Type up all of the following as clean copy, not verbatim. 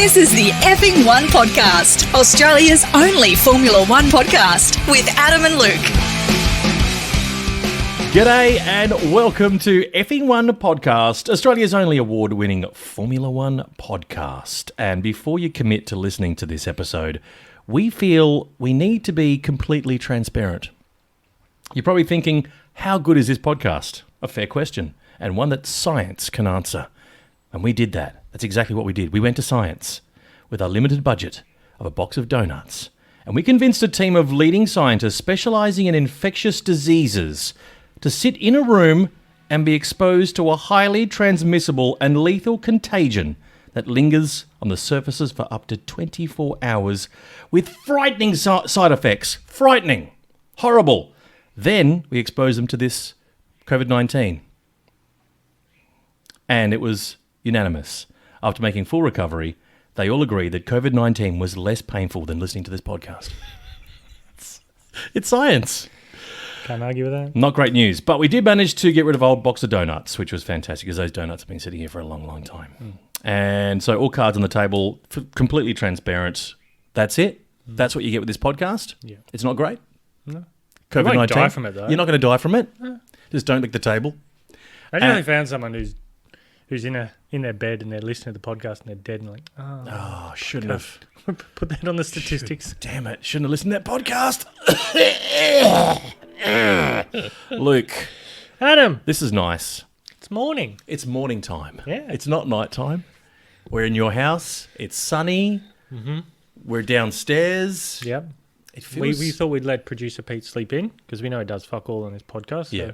This is the Effing One Podcast, Australia's only Formula One podcast with Adam and Luke. G'day and welcome to Effing One Podcast, Australia's only award-winning Formula One podcast. And before you commit to listening to this episode, we feel we need to be completely transparent. You're probably thinking, how good is this podcast? A fair question, and one that science can answer. And we did that. That's exactly what we did. We went to science with our limited budget of a box of donuts, and we convinced a team of leading scientists specialising in infectious diseases to sit in a room and be exposed to a highly transmissible and lethal contagion that lingers on the surfaces for up to 24 hours with frightening side effects. Frightening. Horrible. Then we exposed them to this COVID-19. And it was unanimous. After making full recovery, they all agreed that COVID-19 was less painful than listening to this podcast. It's science. Can't argue with that. Not great news, but we did manage to get rid of an old box of donuts, which was fantastic because those donuts have been sitting here for a long, long time. And so all cards on the table, completely transparent. That's it. That's what you get with this podcast. Yeah. It's not great. No. COVID-19. You won't die from it, though. You're not going to die from it. No. Just don't lick the table. I actually found someone who's in their bed and they're listening to the podcast and they're dead and like, Oh, shouldn't have. Put that on the statistics. Damn it. Shouldn't have listened to that podcast. Luke. Adam. This is nice. It's morning. It's morning time. Yeah. It's not night time. We're in your house. It's sunny. Mm-hmm. We're downstairs. Yep. It feels... We thought we'd let producer Pete sleep in because we know he does fuck all on this podcast. So yeah.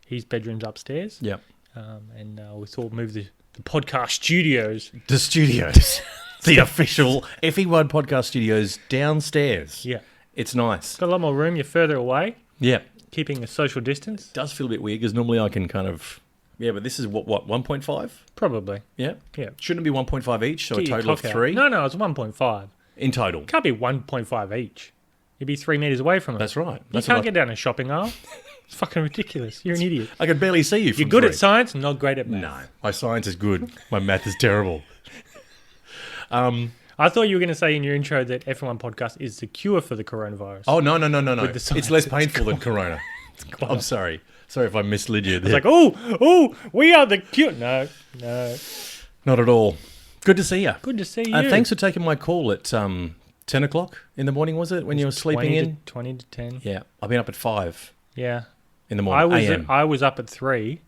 his bedroom's upstairs. Yep. And we thought we'd move the podcast studios. The studios. The official FE1 podcast studios downstairs. Yeah. It's nice. Got a lot more room. You're further away. Yeah. Keeping a social distance. It does feel a bit weird because normally I can kind of... Yeah, but this is what 1.5? Probably. Yeah? Yeah. Shouldn't it be 1.5 each, so Get a your total of cock out. 3? No, it's 1.5. In total. Can't be 1.5 each. You'd be 3 metres away from it. That's right. You can't get down a shopping aisle. It's fucking ridiculous. You're an idiot. I could barely see you from You're good 3. at science, not great at math. No. My science is good. My math is terrible. I thought you were going to say in your intro that F1 podcast is the cure for the coronavirus. Oh, no. With the science, It's less painful than Corona. I'm sorry. Sorry if I misled you there. It's like, we are the cure. No. Not at all. Good to see you. Good to see you. Thanks for taking my call at 10 o'clock in the morning, was it, when you were sleeping in? 20 to 10. Yeah. I've been up at 5 Yeah. in the morning, AM. I was up at 3,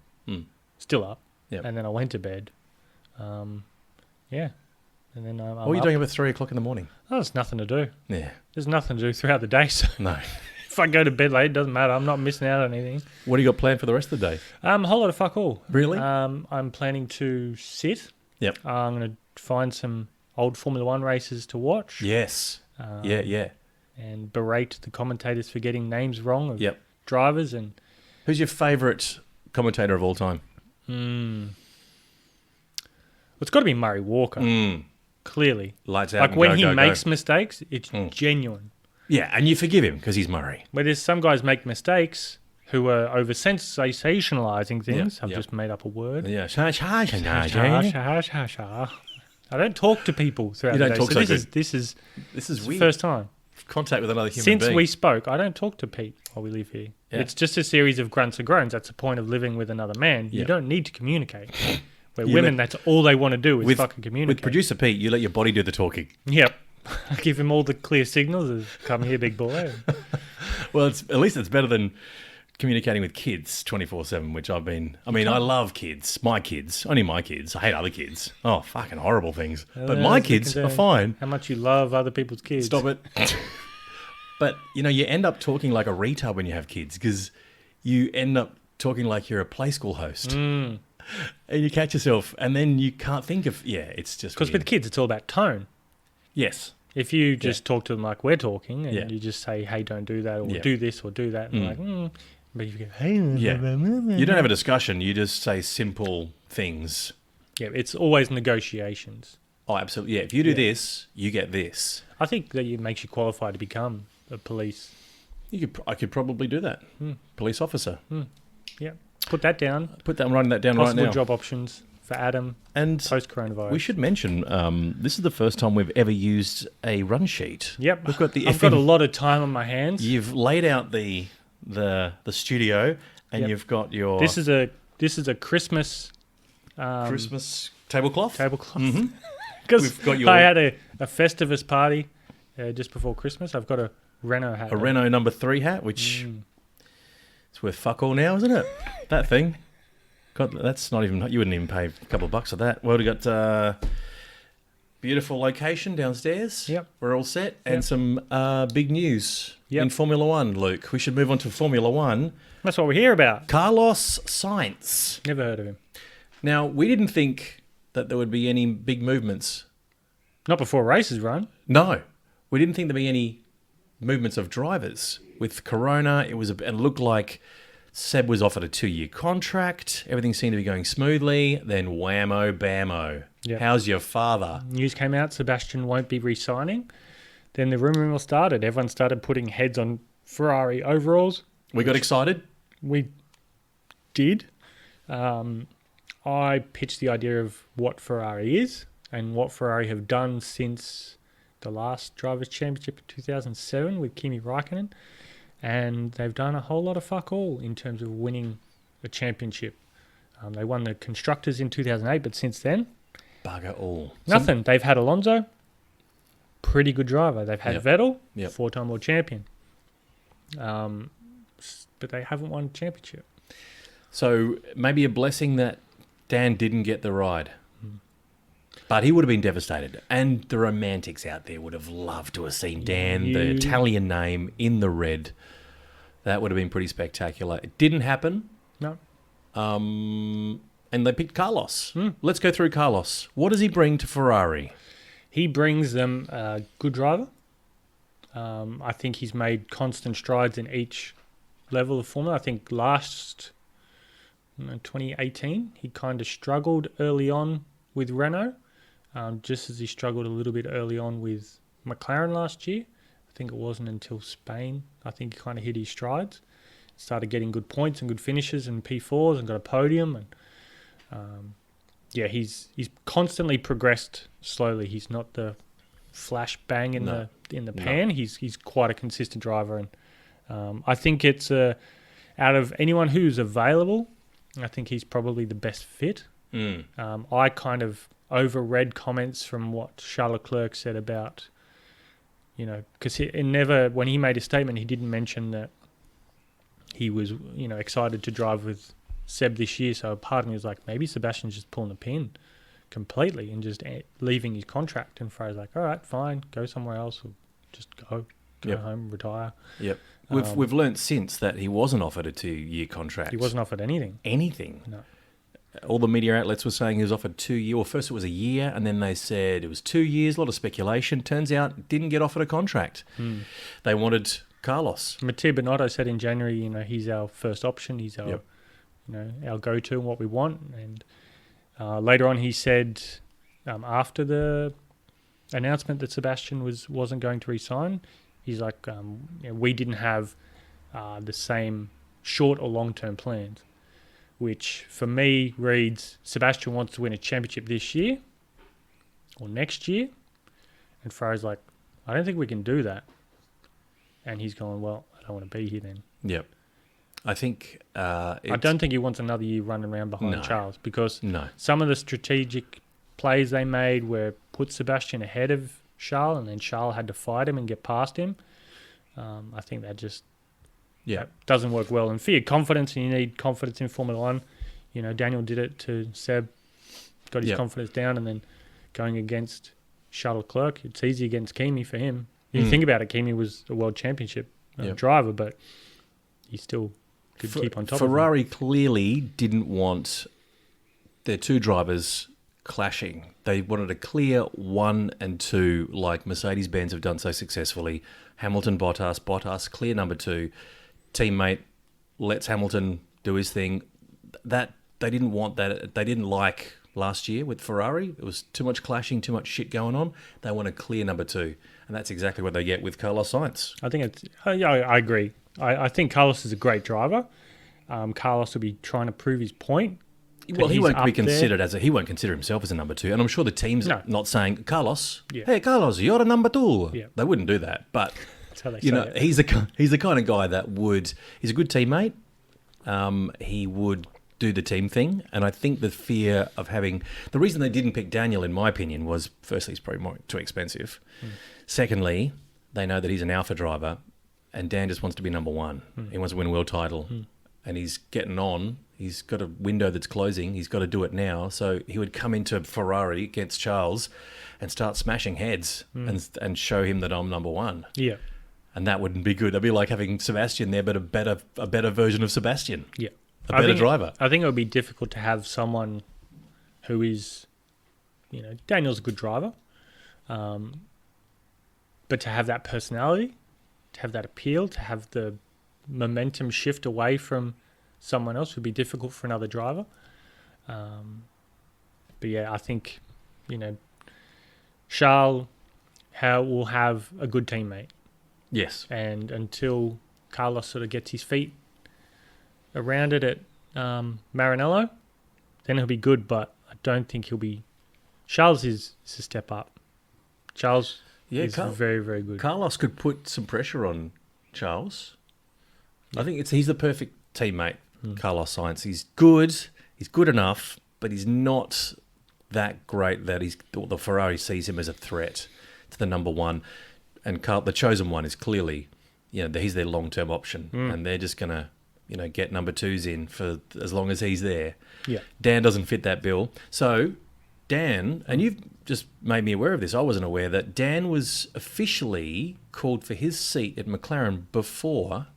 still up, Yep. and then I went to bed. Yeah. And then I'm What were you up. doing up at 3 o'clock in the morning? Oh, there's nothing to do. Yeah. There's nothing to do throughout the day, so No. if I go to bed late, it doesn't matter. I'm not missing out on anything. What do you got planned for the rest of the day? A whole lot of fuck all. Really? I'm planning to sit. Yep. I'm going to find some old Formula One races to watch. Yes. Yeah. And berate the commentators for getting names wrong of Yep. drivers. And Who's your favourite commentator of all time? it's got to be Murray Walker. Clearly. Lights out Like and when go, he go, makes go. mistakes, it's genuine. Yeah, and you forgive him because he's Murray. Where there's some guys make mistakes who are over sensationalizing things. I've just made up a word. Yeah. I don't talk to people throughout You the don't day. talk so good. This is This is weird. first time. Contact with another human Since being. we spoke, I don't talk to Pete while we live here. Yeah. It's just a series of grunts and groans. That's the point of living with another man. Yeah. You don't need to communicate. Where You women, let- that's all they want to do is fucking communicate. With producer Pete, you let your body do the talking. Yep. I give him all the clear signals of, come here, big boy. Well, at least it's better than communicating with kids 24/7, which I've been... I mean, I love kids. My kids. Only my kids. I hate other kids. Oh, fucking horrible things. But my kids are fine. How much you love other people's kids. Stop it. But, you end up talking like a retard when you have kids because you end up talking like you're a play school host. And you catch yourself and then you can't think of... Yeah, it's just Because with kids, it's all about tone. Yes. If you just talk to them like we're talking and you just say, hey, don't do that or Yeah. do this or do that. And they're like, But if you go, hey... Yeah. You don't have a discussion. You just say simple things. Yeah, it's always negotiations. Oh, absolutely. Yeah, if you do this, you get this. I think that it makes you qualified to become a police. I could probably do that. Police officer. Yeah. Put that down. I'm writing that down right Possible now. job options for Adam And post-coronavirus. we should mention, this is the first time we've ever used a run sheet. Yep. We've got I've got a lot of time on my hands. You've laid out the studio, and Yep. you've got your This is a Christmas Christmas tablecloth. tablecloth. Because We've got your- I had a Festivus party just before Christmas. I've got a Renault hat. A Renault number 3 hat, which it's worth fuck all now, isn't it? That thing. God, that's not even. You wouldn't even pay a couple of bucks for that. Well, we got beautiful location downstairs. Yep. We're all set, and Yep. some big news Yep. in Formula One. Luke, we should move on to Formula One. That's what we're here about. Carlos Sainz. Never heard of him. Now, we didn't think that there would be any big movements. Not before races run. No, we didn't think there'd be any movements of drivers. With Corona, it looked like Seb was offered a 2-year contract. Everything seemed to be going smoothly. Then whammo, bammo. Yep. How's your father? News came out, Sebastian won't be re-signing. Then the rumour mill started. Everyone started putting heads on Ferrari overalls. We got excited. We did. I pitched the idea of what Ferrari is and what Ferrari have done since the last Drivers' Championship in 2007 with Kimi Räikkönen. And they've done a whole lot of fuck all in terms of winning a championship. They won the Constructors in 2008, but since then, Bugger all. nothing. They've had Alonso, pretty good driver. They've had Yep. Vettel, Yep. 4-time world champion. But they haven't won a championship. So maybe a blessing that Dan didn't get the ride. But he would have been devastated. And the romantics out there would have loved to have seen Dan, the Italian name, in the red. That would have been pretty spectacular. It didn't happen. No. And they picked Carlos. Let's go through Carlos. What does he bring to Ferrari? He brings them a good driver. I think he's made constant strides in each level of Formula. I think last 2018, he kind of struggled early on with Renault, just as he struggled a little bit early on with McLaren last year. I think it wasn't until Spain. I think he kind of hit his strides. Started getting good points and good finishes and P4s and got a podium. And he's constantly progressed slowly. He's not the flash bang in the pan. He's quite a consistent driver, and I think it's out of anyone who's available, I think he's probably the best fit. I kind of overread comments from what Charles Leclerc said about, because when he made a statement, he didn't mention that he was, excited to drive with Seb this year. So part of me was like, maybe Sebastian's just pulling the pin completely and just leaving his contract. And Ferrari's like, all right, fine, go somewhere else, or just go home, retire. Yep. We've learnt since that he wasn't offered a 2-year contract. He wasn't offered anything. No. All the media outlets were saying he was offered 2 years. Well, first it was a year, and then they said it was 2 years. A lot of speculation. Turns out didn't get offered a contract. They wanted Carlos. Mattia Binotto said in January, he's our first option. He's our, our go-to and what we want. And later on, he said after the announcement that Sebastian wasn't going to resign, he's like, we didn't have the same short or long-term plans, which for me reads Sebastian wants to win a championship this year or next year. And Ferrari's like, I don't think we can do that. And he's going, well, I don't want to be here then. Yep. I think... I don't think he wants another year running around behind Charles, because some of the strategic plays they made were put Sebastian ahead of Charles, and then Charles had to fight him and get past him. I think that just that doesn't work well. And for your confidence, and you need confidence in Formula One, Daniel did it to Seb, got his confidence down, and then going against Charles Leclerc, it's easy against Kimi for him. You think about it, Kimi was a world championship driver, but he still could keep on top of him. Ferrari clearly didn't want their two drivers clashing. They wanted a clear 1 and 2, like Mercedes-Benz have done so successfully. Hamilton, Bottas, clear number 2. Teammate lets Hamilton do his thing. That they didn't want that. They didn't like last year with Ferrari. It was too much clashing, too much shit going on. They want a clear number 2. And that's exactly what they get with Carlos Sainz. I think it's... I agree. I think Carlos is a great driver. Carlos will be trying to prove his point Well, he he's won't be up there. considered he won't consider himself as a number two, and I'm sure the team's No. not saying, Carlos, Yeah. hey, Carlos, you're a number two. Yeah. They wouldn't do that, but That's how they you say know, it. he's the kind of guy that he's a good teammate. He would do the team thing, and I think the fear of the reason they didn't pick Daniel, in my opinion, was firstly he's probably too expensive. Secondly, they know that he's an alpha driver, and Dan just wants to be number one. He wants to win a world title, and he's getting on. He's got a window that's closing. He's got to do it now. So he would come into Ferrari against Charles and start smashing heads and show him that I'm number one. Yeah. And that wouldn't be good. That'd be like having Sebastian there, but a better version of Sebastian. Yeah. A better driver. I think it would be difficult to have someone who is, Daniel's a good driver, but to have that personality, to have that appeal, to have the momentum shift away from someone else would be difficult for another driver. But yeah, I think, Charles will have a good teammate. Yes. And until Carlos sort of gets his feet around it at Maranello, then he'll be good, but I don't think he'll be... Charles is a step up. Charles is very, very good. Carlos could put some pressure on Charles. I think he's the perfect teammate, Carlos Sainz. He's good enough, but he's not that great that the Ferrari sees him as a threat to the number one. And the chosen one is clearly, he's their long-term option, and they're just going to, get number twos in for as long as he's there. Yeah. Dan doesn't fit that bill. So Dan, and you've just made me aware of this, I wasn't aware that Dan was officially called for his seat at McLaren before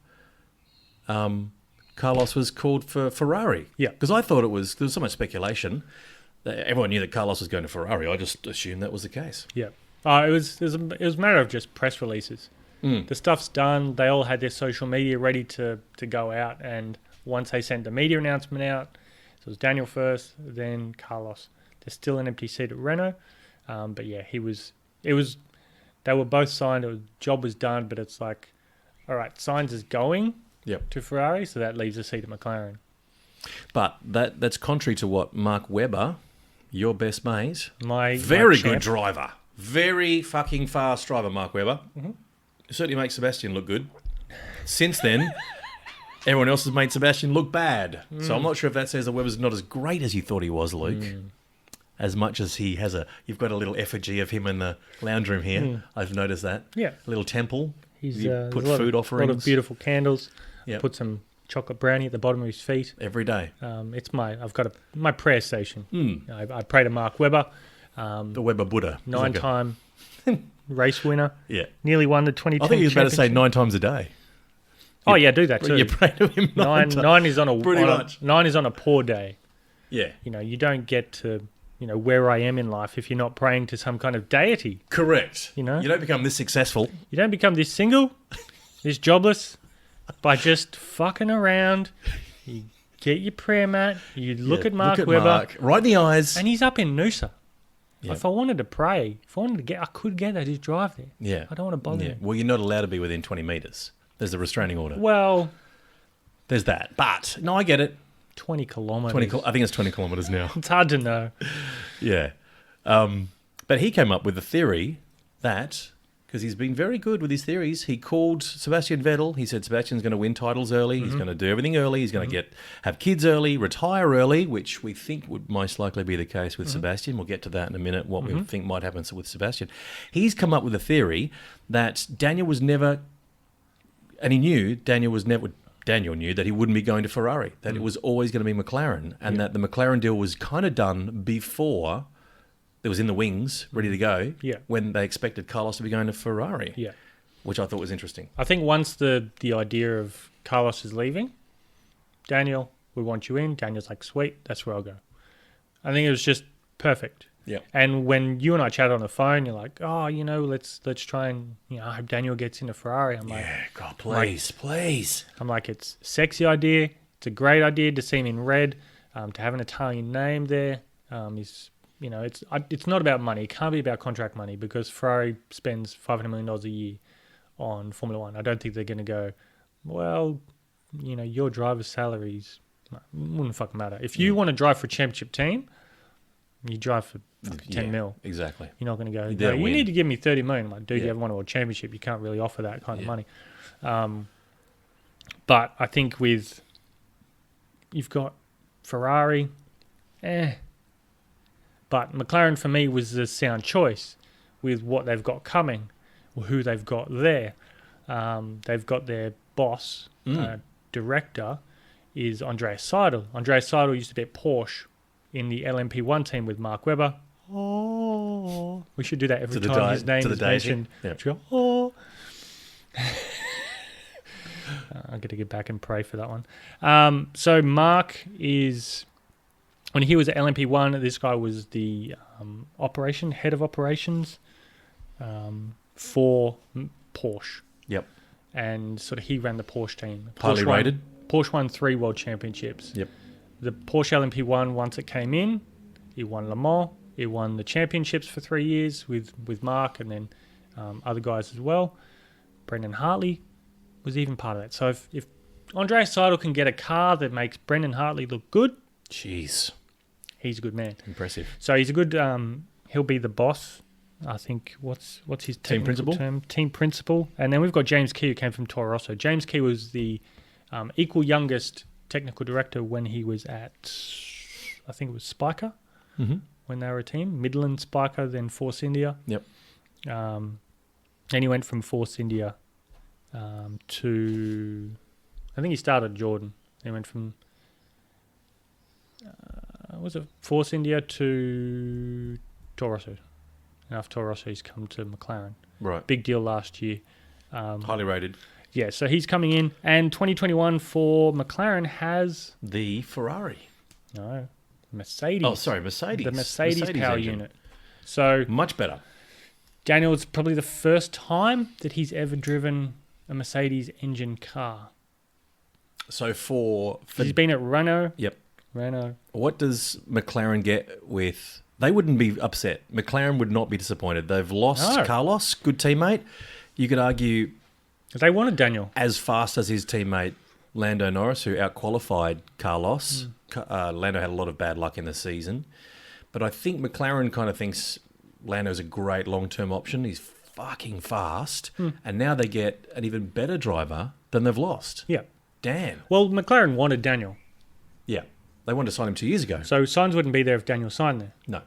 Carlos was called for Ferrari. Yeah. Because I thought there was so much speculation that everyone knew that Carlos was going to Ferrari. I just assumed that was the case. Yeah. It was a matter of just press releases. The stuff's done. They all had their social media ready to go out, and once they sent the media announcement out, so it was Daniel first, then Carlos. There's still an empty seat at Renault, but yeah, they were both signed. Job was done, but it's like, all right, Sainz is going to Ferrari, so that leaves a seat at McLaren. But that's contrary to what Mark Webber, your best mate, My good champ. driver, very fucking fast driver, Mark Webber. Certainly makes Sebastian look good. Since then, everyone else has made Sebastian look bad. So I'm not sure if that says that Webber's not as great as you thought he was, Luke. As much as he has you've got a little effigy of him in the lounge room here. I've noticed that. Yeah. A little temple. He's You put there's food a offerings. lot of beautiful candles. Yep. Put some chocolate brownie at the bottom of his feet. Every day. I've got my prayer station. I pray to Mark Webber, The Webber Buddha. It's like 9-time race winner. Yeah. Nearly won the 2010 I think he was about to say championship. 9 times a day. Oh yeah, do that too. You pray to him Nine is on a Pretty much. 9 is on a poor day. Yeah. You don't get to where I am in life if you're not praying to some kind of deity. Correct. You don't become this successful. You don't become this single, this jobless, by just fucking around. You get your prayer mat. You look at Mark Webber, Mark, right in the eyes. and he's up in Noosa. Yeah. If I wanted to pray, I could get that. Just drive there. Yeah. I don't want to bother him. Well, you're not allowed to be within 20 metres. There's a restraining order. Well, There's that. But, no, I get it. 20 kilometres. I think it's 20 kilometres now. It's hard to know. Yeah. But he came up with the theory that, because he's been very good with his theories, he called Sebastian Vettel. He said Sebastian's going to win titles early. He's going to do everything early. He's going to have kids early, retire early, which we think would most likely be the case with Sebastian. We'll get to that in a minute, what we think might happen with Sebastian. He's come up with a theory that Daniel was never, and he knew Daniel knew that he wouldn't be going to Ferrari, that it was always going to be McLaren, and that the McLaren deal was kind of done before it was in the wings, ready to go, when they expected Carlos to be going to Ferrari, which I thought was interesting. I think once the idea of Carlos is leaving, Daniel, we want you in. Daniel's like, sweet, that's where I'll go. I think it was just perfect. Yeah. And when you and I chatted on the phone, you're like, oh, let's try and, I hope Daniel gets into Ferrari. I'm like, God, please. I'm like, it's a sexy idea. It's a great idea to see him in red, to have an Italian name there. It's not about money. It can't be about contract money because Ferrari spends $500 million a year on Formula One. I don't think they're going to go, well, your driver's salary's No, it wouldn't fucking matter. If you want to drive for a championship team, you drive for fucking 10 mil. Exactly. You're not going to go, They'll you win. need to give me 30 million. I'm like, dude, you haven't won a world championship. You can't really offer that kind of money. But I think you've got Ferrari, But McLaren for me was the sound choice with what they've got coming or who they've got there. They've got their boss, director, is Andreas Seidel. Andreas Seidel used to be at Porsche in the LMP1 team with Mark Webber. Oh, we should do that every time his name is mentioned. Yeah. Go, oh. I'll get to get back and pray for that one. So Mark is, when he was at LMP1, this guy was the head of operations for Porsche. Yep. And sort of he ran the Porsche team. Highly rated. Porsche won 3 world championships. Yep. The Porsche LMP1, once it came in, he won Le Mans. He won the championships for 3 years with Mark and then other guys as well. Brendan Hartley was even part of that. So if Andreas Seidel can get a car that makes Brendan Hartley look good, jeez, he's a good man. Impressive. So he's a good. He'll be the boss. I think what's his Team principal term? Team principal. And then we've got James Key, who came from Toro Rosso. James Key was the equal youngest technical director when he was at, I think it was Spiker, when they were a team. Midland, Spiker, then Force India. Yep. And he went from Force India to, I think he started at Jordan. He went from, was it Force India to Toro Rosso? And after Toro Rosso, he's come to McLaren. Right. Big deal last year. Highly rated. Yeah, so he's coming in. And 2021 for McLaren has... The Ferrari. No, Mercedes. Oh, sorry, Mercedes. The Mercedes power engine. unit. So Much better. Daniel, it's probably the first time that he's ever driven a Mercedes engine car. So for He's been at Renault. Yep. Renault. What does McLaren get with... They wouldn't be upset. McLaren would not be disappointed. They've lost Carlos, good teammate. You could argue... They wanted Daniel. As fast as his teammate Lando Norris, who outqualified Carlos. Lando had a lot of bad luck in the season. But I think McLaren kind of thinks Lando's a great long-term option. He's fucking fast. And now they get an even better driver than they've lost. Yeah. Dan. Well, McLaren wanted Daniel. Yeah. They wanted to sign him 2 years ago. So Sainz wouldn't be there if Daniel signed there. No.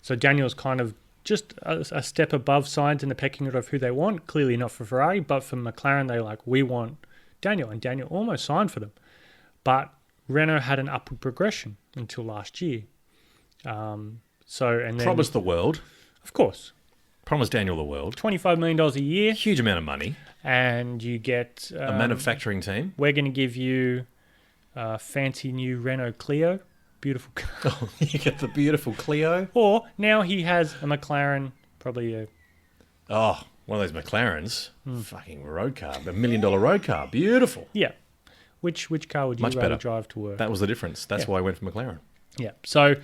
So Daniel's kind of just a step above Sainz in the pecking order of who they want. Clearly not for Ferrari, but for McLaren, they're like, we want Daniel. And Daniel almost signed for them. But Renault had an upward progression until last year. And then Promised the world. Of course. Promised Daniel the world. $25 million a year. Huge amount of money. And you get... A manufacturing team. We're going to give you a fancy new Renault Clio. Beautiful car. Oh, you get the beautiful Clio. Or now he has a McLaren, probably a... Oh, one of those McLarens. Fucking road car. $1 million road car. Beautiful. Yeah. Which car would you Much rather better. drive to work? That was the difference. That's why I went for McLaren. Yeah. So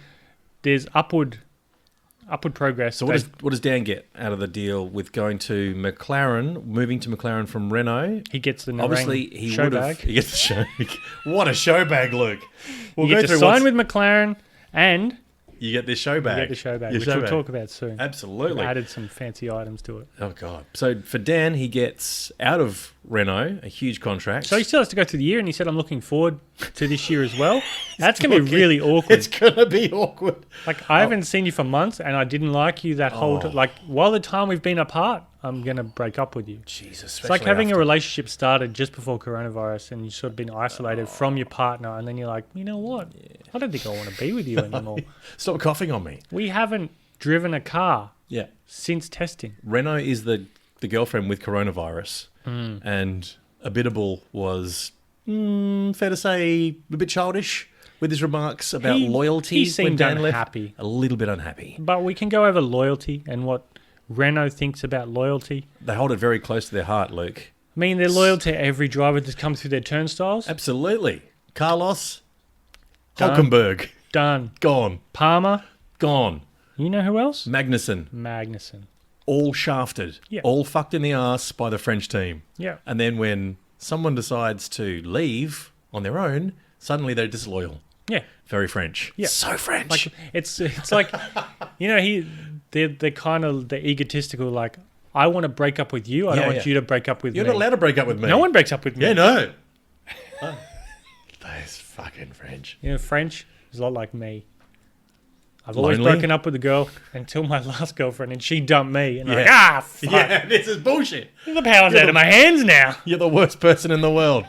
there's upward progress. So what does Dan get out of the deal with going to McLaren, moving to McLaren from Renault? He gets the Nerang Obviously, he show would have. bag. He gets the show. What a show bag, Luke. You get to sign with McLaren and you get this show bag. you get the show bag, Your which show we'll bag. talk about soon. Absolutely. We've added some fancy items to it. Oh, God. So for Dan, he gets out of Renault a huge contract. So he still has to go through the year, and he said, I'm looking forward to this year as well. That's going to be really awkward. It's going to be awkward. Like, I haven't seen you for months, and I didn't like you that whole... Like, while the time we've been apart, I'm going to break up with you. Jesus. It's like having a relationship started just before coronavirus, and you've sort of been isolated from your partner, and then you're like, you know what? I don't think I want to be with you anymore. Stop coughing on me. We haven't driven a car Yeah. since testing. Renault is the girlfriend with coronavirus. And Abitable was, fair to say, a bit childish with his remarks about loyalty. He seemed when Dan unhappy. left. A little bit unhappy. But we can go over loyalty and what Renault thinks about loyalty. They hold it very close to their heart, Luke. I mean, they're loyal to every driver that comes through their turnstiles. Absolutely. Carlos, Done. Hulkenberg, Done. gone. Palmer. Gone. You know who else? Magnussen. All shafted. Yeah. All fucked in the ass by the French team. Yeah. And then when someone decides to leave on their own, Suddenly they're disloyal. Yeah. Very French. Yeah. So French. Like it's like, they're kind of the egotistical. Like, I want to break up with you. I don't want you to break up with You're me. not allowed to break up with me. No one breaks up with me. Yeah, no. Those fucking French. French is a lot like me. I've always Lonely? broken up with a girl until my last girlfriend, and she dumped me. And I'm like, fuck. Yeah, this is bullshit. The power's out of my hands now. You're the worst person in the world.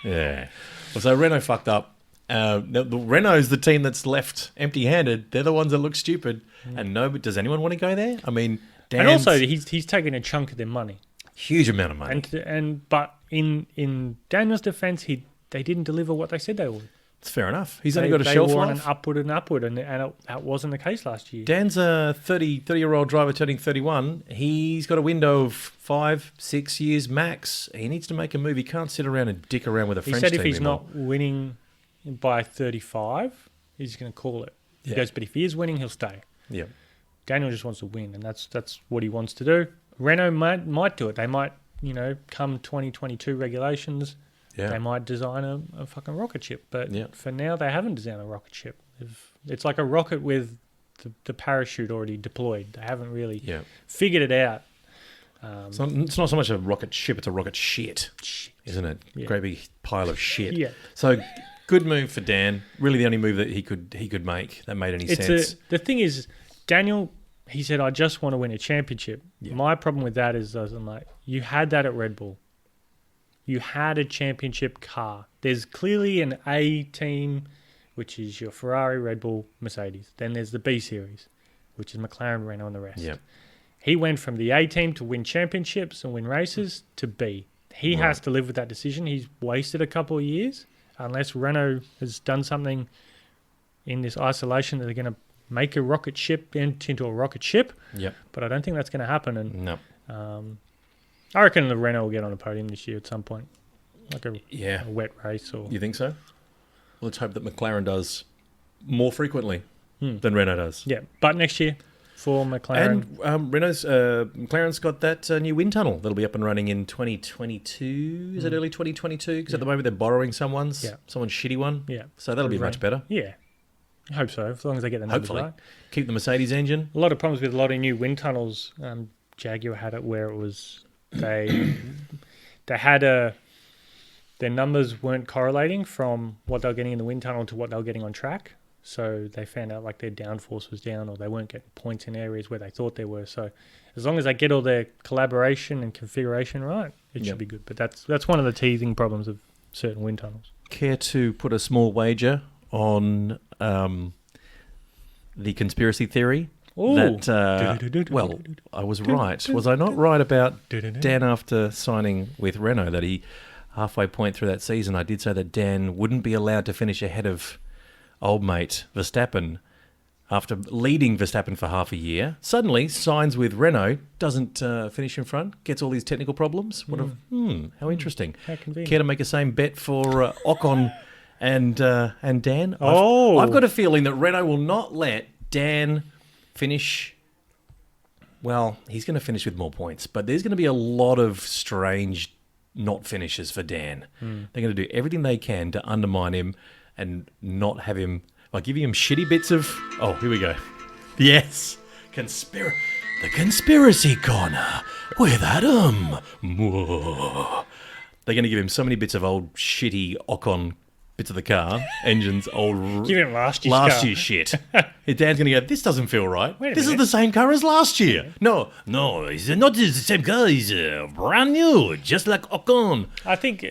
Yeah. Well, so Renault fucked up. The Renault's the team that's left empty-handed. They're the ones that look stupid. And does anyone want to go there? I mean, and also he's taking a chunk of their money, huge amount of money. But in Daniel's defense, they didn't deliver what they said they would. It's fair enough. He's only got a shelf life. They were life. an upward, and that wasn't the case last year. Dan's a 30-year-old driver turning 31. He's got a window of 5-6 years max. He needs to make a move. He can't sit around and dick around with a French team. He said if he's anymore. not winning by 35, he's going to call it. He goes, but if he is winning, he'll stay. Yeah. Daniel just wants to win, and that's what he wants to do. Renault might do it. They might, come 2022 regulations, they might design a fucking rocket ship. But for now, they haven't designed a rocket ship. It's like a rocket with the parachute already deployed. They haven't really figured it out. It's not so much a rocket ship; it's a rocket shit, isn't it? Yeah. Great big pile of shit. Yeah. So good move for Dan. Really, the only move that he could make that made any sense. The thing is, Daniel, he said, "I just want to win a championship." Yeah. My problem with that is, I'm like, you had that at Red Bull. You had a championship car. There's clearly an A team, which is your Ferrari, Red Bull, Mercedes. Then there's the B series, which is McLaren, Renault, and the rest. Yep. He went from the A team to win championships and win races to B. He has to live with that decision. He's wasted a couple of years, unless Renault has done something in this isolation that they're going to make a rocket ship into a rocket ship. Yep. But I don't think that's going to happen. And no. I reckon the Renault will get on a podium this year at some point, like a wet race. Or You think so? Well, let's hope that McLaren does more frequently than Renault does. Yeah, but next year for McLaren. And McLaren's got that new wind tunnel that'll be up and running in 2022. Is it early 2022? Because at the moment they're borrowing someone's shitty one. Yeah. So that'll be much better. Yeah. I hope so, as long as they get the numbers right. Keep the Mercedes engine. A lot of problems with a lot of new wind tunnels. Jaguar had it where it was they had their numbers weren't correlating from what they were getting in the wind tunnel to what they were getting on track. So they found out like their downforce was down, or they weren't getting points in areas where they thought they were. So as long as they get all their collaboration and configuration right, it should be good. But that's one of the teething problems of certain wind tunnels. Care to put a small wager on the conspiracy theory? That, well, I was right. Was I not right about Dan after signing with Renault, that he, halfway point through that season, I did say that Dan wouldn't be allowed to finish ahead of old mate Verstappen after leading Verstappen for half a year. Suddenly signs with Renault, doesn't finish in front, gets all these technical problems. How interesting. How convenient. Care to make a same bet for Ocon and Dan? Oh. I've got a feeling that Renault will not let Dan finish. Well, he's going to finish with more points, but there's going to be a lot of strange not finishes for Dan. They're going to do everything they can to undermine him and not have him, like giving him shitty bits of. Oh, here we go. Yes, the conspiracy corner with Adam. They're going to give him so many bits of old shitty Ocon bits of the car, engines, old. Give him last year's shit. His dad's going to go, this doesn't feel right. Wait a This minute. is the same car as last year. No, it's not the same car. It's brand new, just like Ocon. I think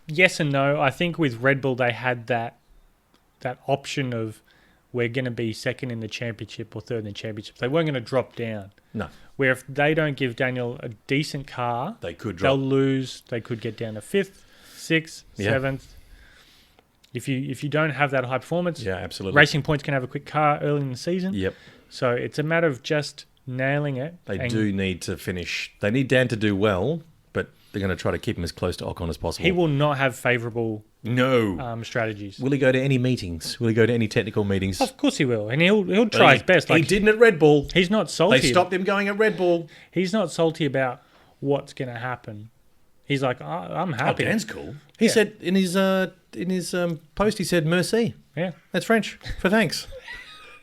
yes and no. I think with Red Bull they had that option of we're going to be second in the championship or third in the championship. They weren't going to drop down. No. Where if they don't give Daniel a decent car, They could drop. they'll lose. They could get down to 5th, 6th, Yeah. 7th. If you don't have that high performance, Yeah, absolutely. Racing Points can have a quick car early in the season. Yep. So it's a matter of just nailing it. They do need to finish. They need Dan to do well, but they're going to try to keep him as close to Ocon as possible. He will not have favourable strategies. Will he go to any meetings? Will he go to any technical meetings? Of course he will, and he'll try his best. He didn't at Red Bull. He's not salty. They stopped him going at Red Bull. He's not salty about what's going to happen. He's like, I'm Oh, happy. Dan's cool. He said in his post, he said merci. Yeah. That's French for thanks.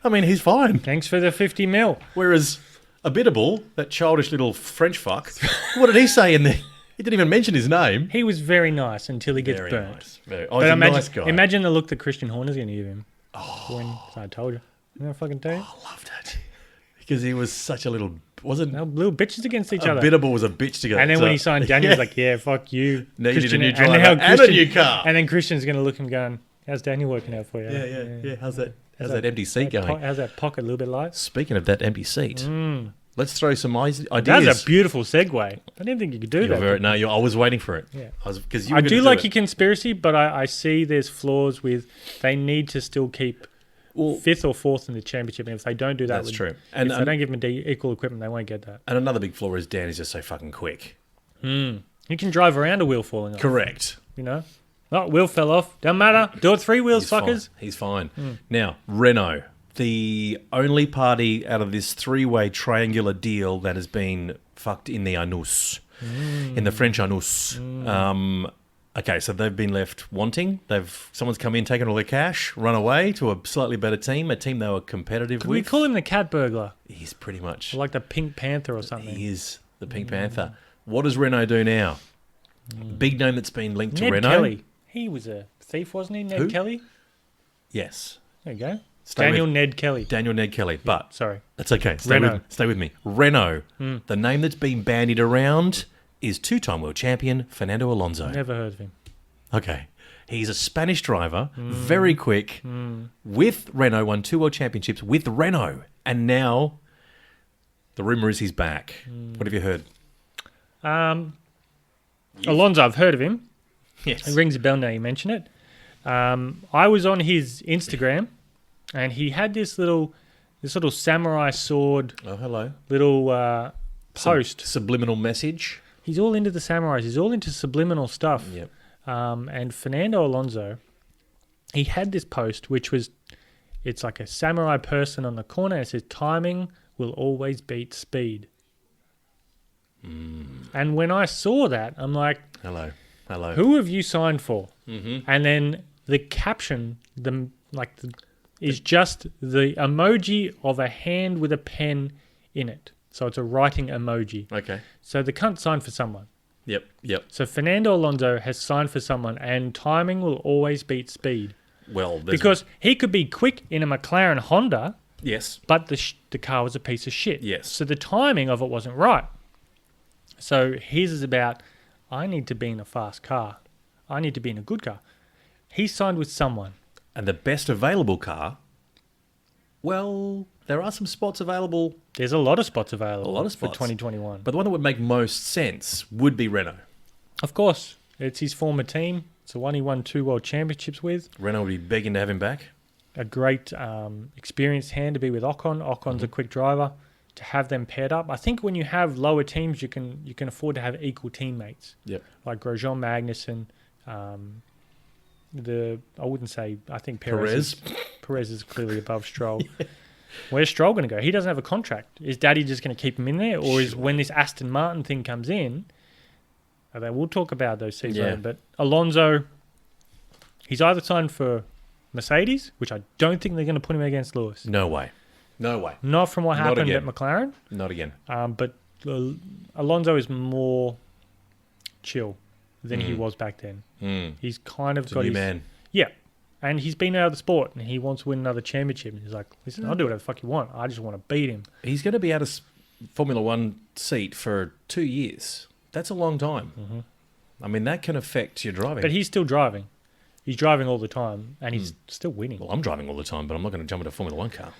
I mean, he's fine. Thanks for the 50 mil. Whereas Abitable, that childish little French fuck, what did he say in there? He didn't even mention his name. He was very nice until he gets Very burnt. nice. He's But a nice guy. imagine the look that Christian Horner's going to give him. I told you. You know what I fucking tell you? I loved it. Because he was such a little... Wasn't... They're little bitches against each other. Abitable was a bitch to go. And then when he signed Daniel, he's like, yeah, fuck you. Now you need a new and driver now and a new car. And then Christian's going to look at him going, how's Daniel working out for you? Yeah. How's that empty seat going? How's that pocket a little bit light? Speaking of that empty seat, let's throw some ideas. That's a beautiful segue. I didn't think you could do that. I was waiting for it. Yeah. I do like your conspiracy, but I see there's flaws with they need to still keep fifth or fourth in the championship. And if they don't do that, That's true. And if they don't give them equal equipment, they won't get that. And another big flaw is Dan is just so fucking quick. He can drive around a wheel falling off. Correct. You know? Oh, wheel fell off. Don't matter. Do it 3 wheels, fuckers. He's fine. Now, Renault, the only party out of this 3-way triangular deal that has been fucked in the anus, in the French anus. Okay, so they've been left wanting. Someone's come in, taken all their cash, run away to a slightly better team, a team they were competitive Could with. we call him the cat burglar? He's pretty much... Or like the Pink Panther or something. He is the Pink Panther. What does Renault do now? Big name that's been linked to Ned Renault. Kelly. He was a thief, wasn't he? Ned Who? Kelly? Yes. There you go. Stay Daniel with- Ned Kelly. Daniel Ned Kelly. But Sorry. that's okay. Renault. Stay with me. Renault. The name that's been bandied around is 2-time world champion Fernando Alonso. Never heard of him. Okay. He's a Spanish driver, very quick, with Renault, won 2 world championships with Renault. And now the rumour is he's back. What have you heard? Alonso, I've heard of him. Yes. It rings a bell now you mention it. I was on his Instagram, and he had this little samurai sword Oh, hello. little post. Subliminal message. He's all into the samurais. He's all into subliminal stuff. Yep. And Fernando Alonso, he had this post, it's like a samurai person on the corner. It says, timing will always beat speed. And when I saw that, I'm like, Hello. who have you signed for? And then the caption, is just the emoji of a hand with a pen in it. So it's a writing emoji. Okay. So the cunt signed for someone. Yep. So Fernando Alonso has signed for someone, and timing will always beat speed. Well, Because he could be quick in a McLaren Honda, yes. but the car was a piece of shit. Yes. So the timing of it wasn't right. So his is about, I need to be in a fast car. I need to be in a good car. He signed with someone. And the best available car, well, there are some spots available. There's a lot of spots available A lot of spots. for 2021. But the one that would make most sense would be Renault. Of course, it's his former team. It's the one he won 2 world championships with. Renault would be begging to have him back. A great experienced hand to be with Ocon. Ocon's a quick driver. To have them paired up, I think when you have lower teams, you can afford to have equal teammates. Yep. Like Grosjean, Magnussen. I think Perez. Perez is clearly above Stroll. Where's Stroll going to go? He doesn't have a contract. Is Daddy just going to keep him in there, or is when this Aston Martin thing comes in? We'll talk about those seasons later. But Alonso, he's either signed for Mercedes, which I don't think they're going to put him against Lewis. No way. Not from what happened again. at McLaren. Not again. But Alonso is more chill than he was back then. He's kind of He's a got new his man. Yeah. And he's been out of the sport and he wants to win another championship. And he's like, listen, I'll do whatever the fuck you want. I just want to beat him. He's going to be out of Formula One seat for 2 years. That's a long time. I mean, that can affect your driving. But he's still driving. He's driving all the time and he's still winning. Well, I'm driving all the time, but I'm not going to jump into a Formula One car.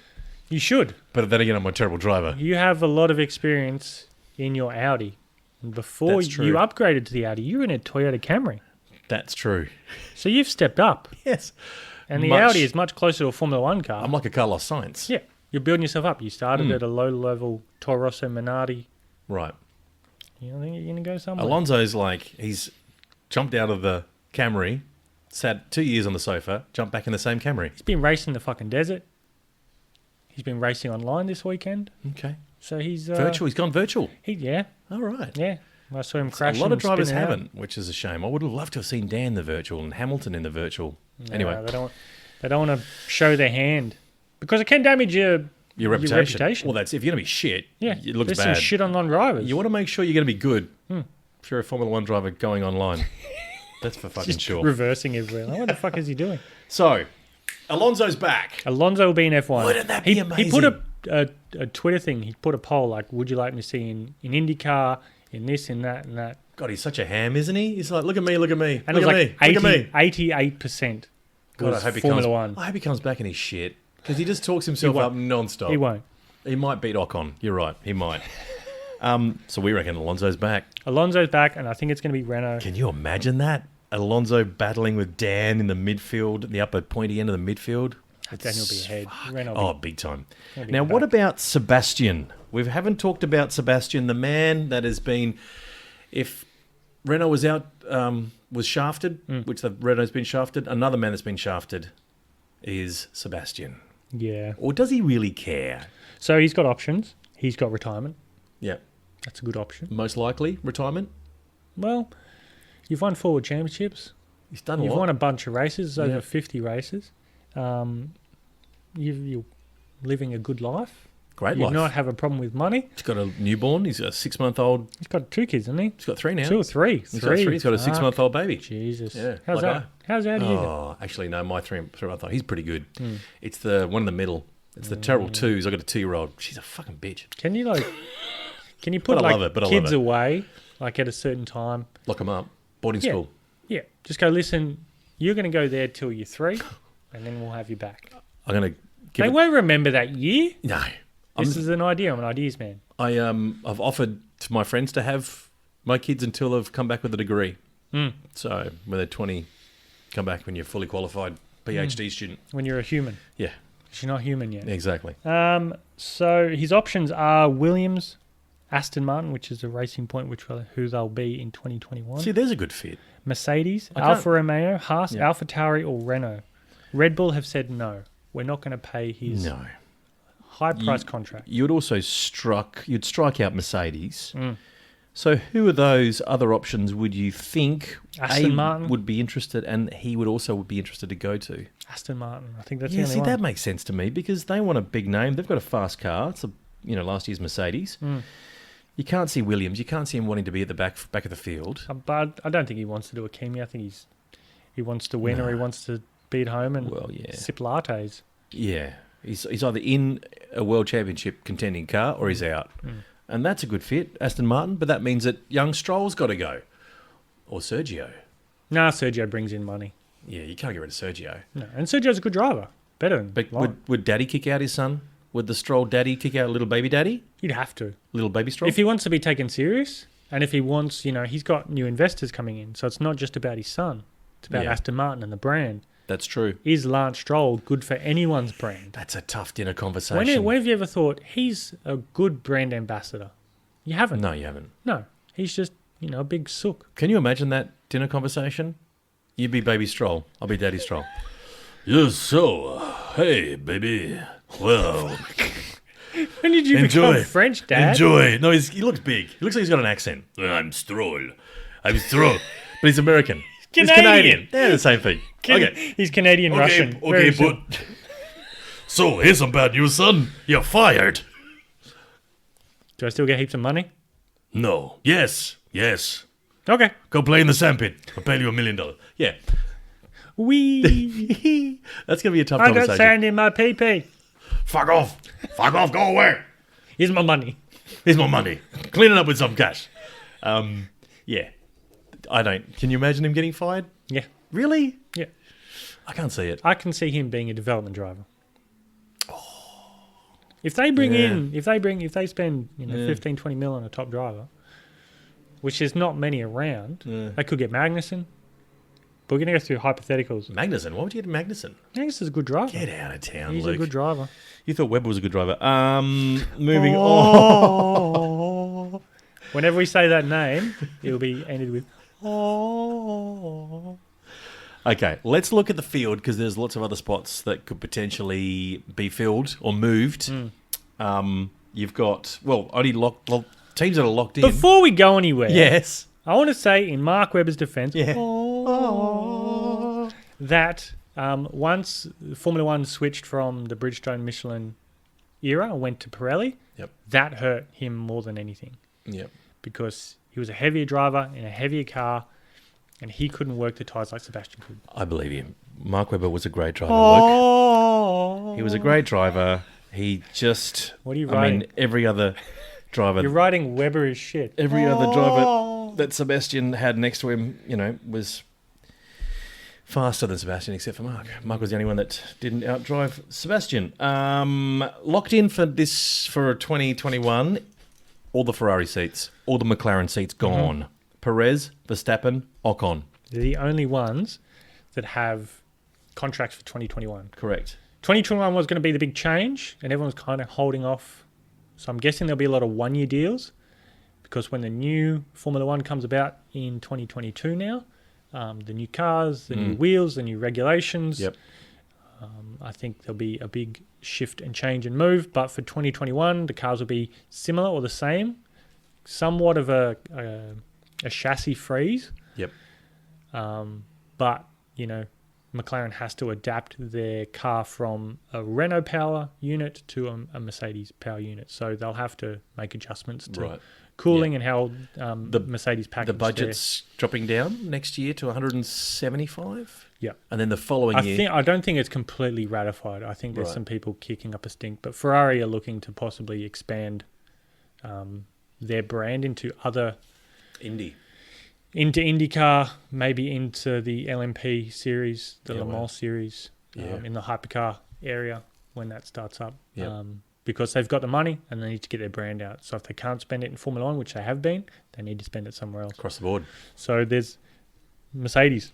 You should. But then again, I'm a terrible driver. You have a lot of experience in your Audi. And before That's true. you upgraded to the Audi, you were in a Toyota Camry. That's true. So you've stepped up. Yes. And the Audi is much closer to a Formula One car. I'm like a Carlos Sainz. Yeah. You're building yourself up. You started at a low-level Toro Rosso Minardi. Right. You don't think you're going to go somewhere? Alonso's like, he's jumped out of the Camry, sat 2 years on the sofa, jumped back in the same Camry. He's been racing in the fucking desert. He's been racing online this weekend. Okay. So he's... Virtual. He's gone virtual. Yeah. All right. Yeah. I saw him A crashing. lot of drivers spinning out. haven't, which is a shame. I would have loved to have seen Dan in the virtual and Hamilton in the virtual. No, Anyway, they don't want to show their hand because it can damage your reputation. Well, that's if you're going to be shit. Yeah, it looks there's bad. some shit on non-drivers. You want to make sure you're going to be good. If you're a Formula One driver going online, that's for fucking Just sure. reversing everywhere. Like, what the fuck is he doing? So, Alonso's back. Alonso will be in F1. Wouldn't that be amazing? He put a Twitter thing. He put a poll like, would you like me to see in IndyCar, in this, in that, and that. God, he's such a ham, isn't he? He's like, look at me, look at me, And look it was at like me, look at me. 88% God, was Formula One. I hope he comes back and he's shit because he just talks himself up non-stop. He won't. He might beat Ocon. You're right. He might. So we reckon Alonso's back. Alonso's back, and I think it's going to be Renault. Can you imagine that? Alonso battling with Dan in the midfield, the upper pointy end of the midfield. Then he'll be ahead. Renault Oh, big time. He'll be Now, what back. about Sebastian? We haven't talked about Sebastian, the man that has been, if Renault was out, was shafted, which the Renault's been shafted, another man that's been shafted is Sebastian. Yeah. Or does he really care? So he's got options. He's got retirement. Yeah. That's a good option. Most likely, retirement. Well, you've won 4 championships. He's done a You've lot. won a bunch of races, Yeah. over 50 races. You're living a good life. Great You life. not have a problem with money. He's got a newborn. He's got a 6-month-old. He's got 2 kids, hasn't he? He's got 3 now. 2 or 3? He's got 3. He's got a Fuck. 6-month-old baby. Jesus. Yeah, How's like that? How's that? Oh, actually, no. My 3-month-old. He's pretty good. It's the one in the middle. It's the terrible 2s. I got a 2-year-old. She's a fucking bitch. Can you Can you put But I love it, but I love kids it. away like at a certain time? Lock them up. Boarding Yeah. school. Yeah. Just go. Listen. You're going to go there till you're 3, and then we'll have you back. I'm gonna give They it. won't remember that year. No. This is an idea. I'm an ideas man. I've offered to my friends to have my kids until they've come back with a degree. So when they're 20, come back when you're fully qualified PhD student. When you're a human, Yeah. 'cause you're not human yet. Exactly. So his options are Williams, Aston Martin, which is a racing point, who they'll be in 2021. See, there's a good fit. Mercedes, I can't- Alfa Romeo, Haas, Yeah. AlphaTauri, or Renault. Red Bull have said no. We're not going to pay his No. high price contract. You'd also you'd strike out Mercedes. So who of those other options would you think Aston Martin. would be interested and he would also be interested to go to? Aston Martin. I think that's Yeah, the only see, one. that makes sense to me because they want a big name. They've got a fast car. It's last year's Mercedes. You can't see Williams. You can't see him wanting to be at the back of the field. But I don't think he wants to do a chemie. I think he wants to win or he wants to be at home and Well, yeah. sip lattes. Yeah. He's either in a world championship contending car or he's out. And that's a good fit, Aston Martin, but that means that young Stroll's got to go. Or Sergio. Nah, Sergio brings in money. Yeah, you can't get rid of Sergio. No, and Sergio's a good driver. Better than But Lawrence. would Daddy kick out his son? Would the Stroll Daddy kick out little baby Daddy? You'd have to. Little baby Stroll? If he wants to be taken serious, and if he wants, he's got new investors coming in, so it's not just about his son. It's about Yeah. Aston Martin and the brand. That's true. Is Lance Stroll good for anyone's brand? That's a tough dinner conversation. When have you ever thought he's a good brand ambassador? You haven't. No, you haven't. No. He's just, a big sook. Can you imagine that dinner conversation? You be baby Stroll. I'll be Daddy Stroll. Yes, so, hey, baby. Well, When did you become French, Dad? Enjoy. No, he looks big. He looks like he's got an accent. I'm Stroll. I'm Stroll. But he's American. He's Canadian. They're the same thing. Okay. He's Canadian Russian. Okay, Very but... simple. So, here's some bad news, son. You're fired. Do I still get heaps of money? No. Yes. Okay. Go play in the sandpit. I'll pay you $1 million. Yeah. Wee. That's going to be a tough I got conversation. sand in my pee-pee. Fuck off. Fuck off. Go away. Here's my money. Here's my money. Clean it up with some cash. Yeah. Can you imagine him getting fired? Yeah. Really? Yeah. I can't see it. I can see him being a development driver. If they spend 15, 20 mil on a top driver, which there's not many around, they could get Magnussen. But we're going to go through hypotheticals. Magnussen. Why would you get Magnussen? Magnussen's a good driver. Get out of town, He's Luke. a good driver. You thought Webber was a good driver. Moving on. Whenever we say that name, it'll be ended with oh. Okay, let's look at the field because there's lots of other spots that could potentially be filled or moved. You've got, only Teams that are locked in. Before we go anywhere, Yes. I want to say in Mark Webber's defence Yeah. that once Formula One switched from the Bridgestone Michelin era and went to Pirelli, Yep. that hurt him more than anything Yep. because he was a heavier driver in a heavier car and he couldn't work the tyres like Sebastian could. I believe you. Mark Webber was a great driver, Luke. He was a great driver. He just... What are you I writing? mean, every other driver... You're writing Webber is shit. Every other driver that Sebastian had next to him, was faster than Sebastian, except for Mark. Mark was the only one that didn't outdrive Sebastian. Locked in for 2021, all the Ferrari seats, all the McLaren seats gone. Perez, Verstappen, Ocon. They're the only ones that have contracts for 2021. Correct. 2021 was going to be the big change, and everyone's kind of holding off. So I'm guessing there'll be a lot of one-year deals because when the new Formula One comes about in 2022 now, the new cars, the new wheels, the new regulations, Yep. I think there'll be a big shift and change and move. But for 2021, the cars will be similar or the same, somewhat of a chassis freeze. Yep. But, McLaren has to adapt their car from a Renault power unit to a Mercedes power unit. So they'll have to make adjustments to cooling and how the Mercedes package. The budget's dropping down next year to 175. Yeah. And then the following year... I don't think it's completely ratified. I think there's some people kicking up a stink. But Ferrari are looking to possibly expand their brand into other... Into IndyCar, maybe into the LMP series, the Le Mans series, in the hypercar area when that starts up. Because they've got the money and they need to get their brand out. So if they can't spend it in Formula One, which they have been, they need to spend it somewhere else. Across the board. So there's Mercedes.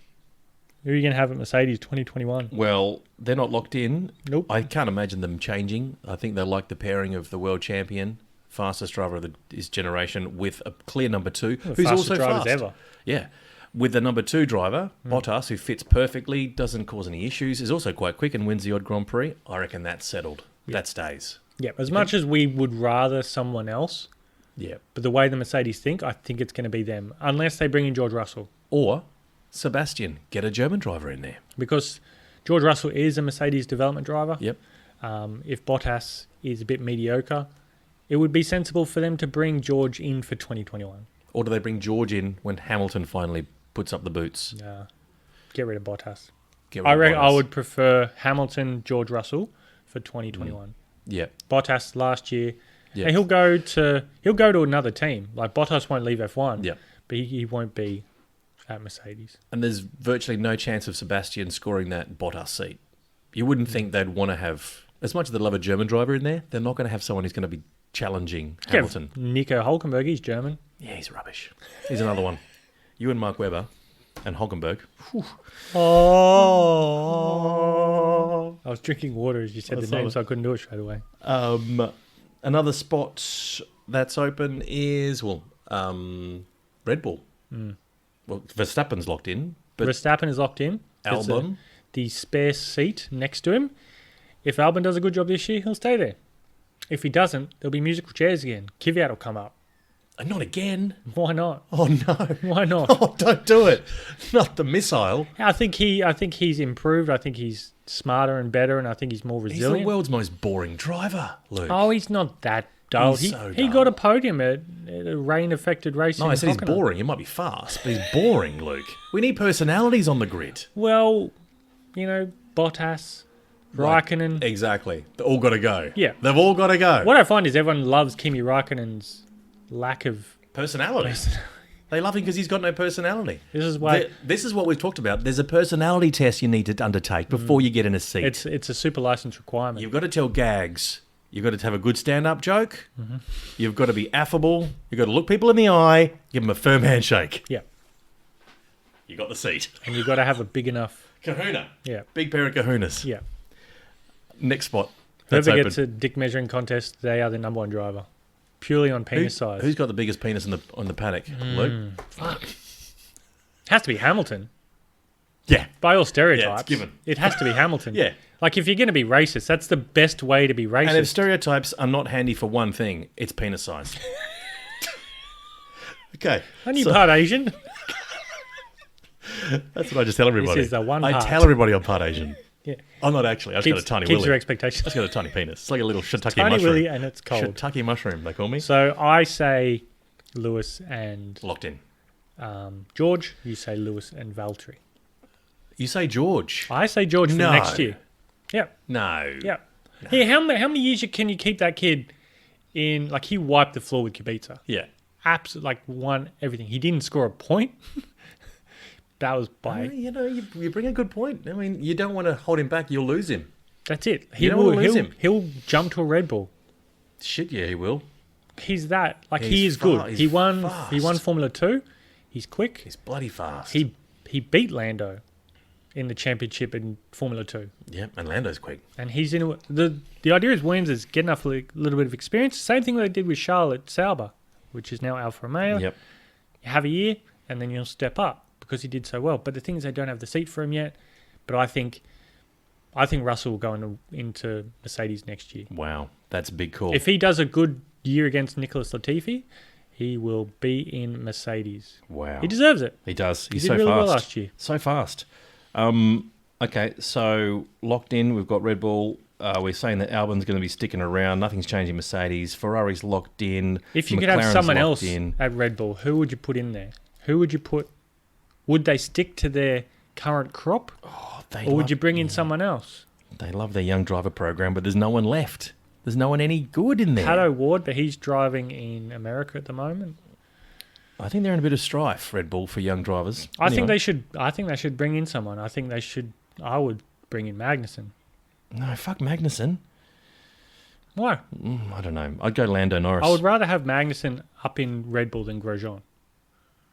Who are you going to have at Mercedes 2021? Well, they're not locked in. Nope. I can't imagine them changing. I think they like the pairing of the world champion, fastest driver of his generation, with a clear number two, who's also fast. Ever. Yeah. With the number two driver, Bottas, who fits perfectly, doesn't cause any issues, is also quite quick and wins the odd Grand Prix. I reckon that's settled. Yep. That stays. Yeah, as much as we would rather someone else, but the way the Mercedes think, I think it's going to be them, unless they bring in George Russell. Or Sebastian, get a German driver in there. Because George Russell is a Mercedes development driver. Yep. If Bottas is a bit mediocre, it would be sensible for them to bring George in for 2021. Or do they bring George in when Hamilton finally puts up the boots? Get rid of Bottas. I would prefer Hamilton, George Russell for 2021. Yeah. Bottas last year, and he'll go to another team. Like Bottas won't leave F1. Yeah. But he won't be at Mercedes. And there's virtually no chance of Sebastian scoring that Bottas seat. You wouldn't think they'd want to have, as much as they'd love a German driver in there, they're not going to have someone who's going to be challenging Hamilton. Nico Hülkenberg, he's German. Yeah, he's rubbish. He's another one. You and Mark Webber and Hülkenberg. Oh. I was drinking water as you said the name, so I couldn't do it straight away. Another spot that's open is, Red Bull. Well, Verstappen's locked in. But Verstappen is locked in. Albon. The spare seat next to him. If Albon does a good job this year, he'll stay there. If he doesn't, there'll be musical chairs again. Kvyat will come up. Not again. Why not? Oh, no. Why not? Oh, don't do it. Not the missile. I think he's improved. I think he's smarter and better, and I think he's more resilient. He's the world's most boring driver, Luke. Oh, he's not that dull. He's He got a podium at a rain-affected race. No, I said he's boring. He might be fast, but he's boring, Luke. We need personalities on the grid. Well, Bottas, Raikkonen. Exactly. They've all got to go. Yeah. They've all got to go. What I find is everyone loves Kimi Raikkonen's lack of personality. They love him because he's got no personality. This is why. This is what we've talked about. There's a personality test you need to undertake before you get in a seat. It's a super license requirement. You've got to tell gags. You've got to have a good stand-up joke. Mm-hmm. You've got to be affable. You've got to look people in the eye. Give them a firm handshake. Yeah. You got the seat. And you've got to have a big enough kahuna. Yeah. Big pair of kahunas. Yeah. Next spot. Whoever gets a dick measuring contest, they are the number one driver. Purely on penis size. Who's got the biggest penis on the paddock? Luke? Fuck. It has to be Hamilton. Yeah. By all stereotypes. Yeah, it's given. It has to be Hamilton. Yeah. Like, if you're going to be racist, that's the best way to be racist. And if stereotypes are not handy for one thing, it's penis size. Okay. Aren't you part Asian? That's what I just tell everybody. This is the one I part. tell everybody I'm part Asian. Yeah. I'm not actually. I just got a tiny Keeps willy. your I expectations. just got a tiny penis. It's like a little shiitake Tiny mushroom. willy and it's cold. Shiitake mushroom, they call me. So I say Lewis and Locked in. George. You say Lewis and Valtteri. You say George. I say George for No. next year. Yep. No. Yep. Here, how many years can you keep that kid in? Like, he wiped the floor with Kubica. Yeah. Absolutely, like, won everything. He didn't score a point. That was by... You know, you bring a good point. I mean, you don't want to hold him back. You'll lose him. That's it. You don't want to lose him. He'll jump to a Red Bull. Shit, yeah, he will. He's that. Like, He's he is good. he's He won fast. Formula 2. He's quick. He's bloody fast. He beat Lando in the championship in Formula 2. Yeah, and Lando's quick. And he's in the idea is Williams is getting enough a little bit of experience. Same thing they did with Charlotte Sauber, which is now Alfa Romeo. Yep. You have a year, and then you'll step up because he did so well. But the thing is, they don't have the seat for him yet. But I think Russell will go into Mercedes next year. Wow, that's a big call. If he does a good year against Nicholas Latifi, he will be in Mercedes. Wow. He deserves it. He does. He's He did so really fast. well last year. So fast. Okay, so locked in. We've got Red Bull. We're saying that Albon's going to be sticking around. Nothing's changing Mercedes. Ferrari's locked in. If you could have McLaren's someone locked else in. at Red Bull, who would you put in there? Who would you put? Would they stick to their current crop, or would you bring in someone else? They love their young driver program, but there's no one left. There's no one any good in there. Pato Ward, but he's driving in America at the moment. I think they're in a bit of strife, Red Bull, for young drivers. I think Anyway. they should bring in someone. I would bring in Magnussen. No, fuck Magnussen. Why? I don't know. I'd go Lando Norris. I would rather have Magnussen up in Red Bull than Grosjean.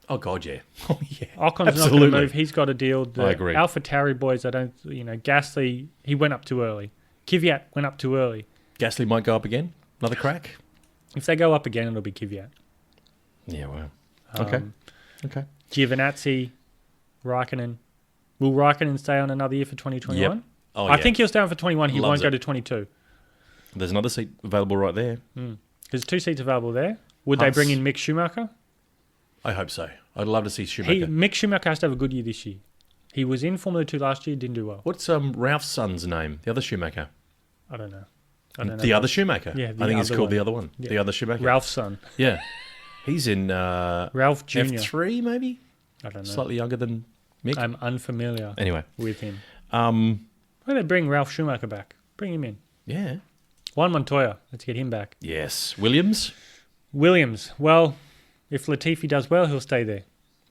Oh, God, yeah. Oh, yeah. Ocon's not going to Absolutely. move. He's got a deal. The I agree. AlphaTauri boys, Gasly, he went up too early. Kvyat went up too early. Gasly might go up again. Another crack. If they go up again, it'll be Kvyat. Yeah, wow. Okay. Okay. Giovinazzi, Raikkonen. Will Raikkonen stay on another year for 2021? Yep. Oh, I yeah. think he'll stay on for 21. He Loves won't go it. to 22. There's another seat available right there. There's 2 seats available there. Would they Haas. bring in Mick Schumacher? I hope so. I'd love to see Schumacher. Mick Schumacher has to have a good year this year. He was in Formula 2 last year, didn't do well. What's Ralph's son's name? The other Schumacher. I don't know. The other Schumacher. Yeah, the I think it's other called one. the other one. Yeah. The other Schumacher. Ralph's son. Yeah. He's in Ralph Jr. F3, maybe? I don't know. Slightly younger than Mick. I'm unfamiliar Anyway. with him. Um, Why don't they bring Ralph Schumacher back? Bring him in. yeah. Juan Montoya. Let's get him back. Yes. Williams? Williams. Well, if Latifi does well, he'll stay there.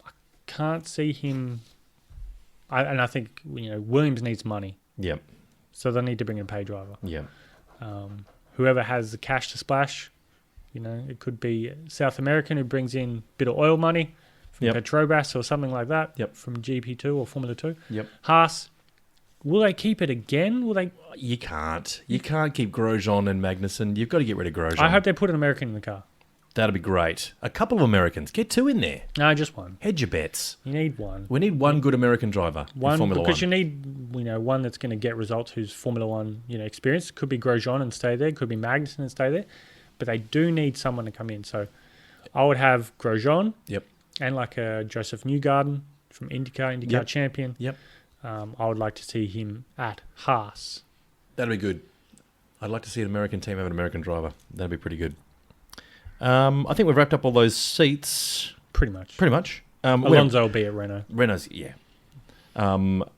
I can't see him... I think Williams needs money. Yep. So they'll need to bring in a pay driver. Yep. Whoever has the cash to splash, it could be South American who brings in a bit of oil money from Yep. Petrobras or something like that. Yep. From GP2 or Formula 2. Yep. Haas, will they keep it again? Will they? You can't. You can't keep Grosjean and Magnussen. You've got to get rid of Grosjean. I hope they put an American in the car. That'd be great. A couple of Americans. Get 2 in there. No, just one. Hedge your bets. You need one. We need one good American driver in One Formula because 1. you need one that's going to get results. Who's Formula 1 experience. Could be Grosjean and stay there. Could be Magnussen and stay there. But they do need someone to come in. So I would have Grosjean. Yep. And like a Joseph Newgarden from IndyCar Yep. champion. Yep. I would like to see him at Haas. That'd be good. I'd like to see an American team have an American driver. That'd be pretty good. I think we've wrapped up all those seats. Pretty much. Pretty much. Alonso will be at Renault. Renault's, yeah.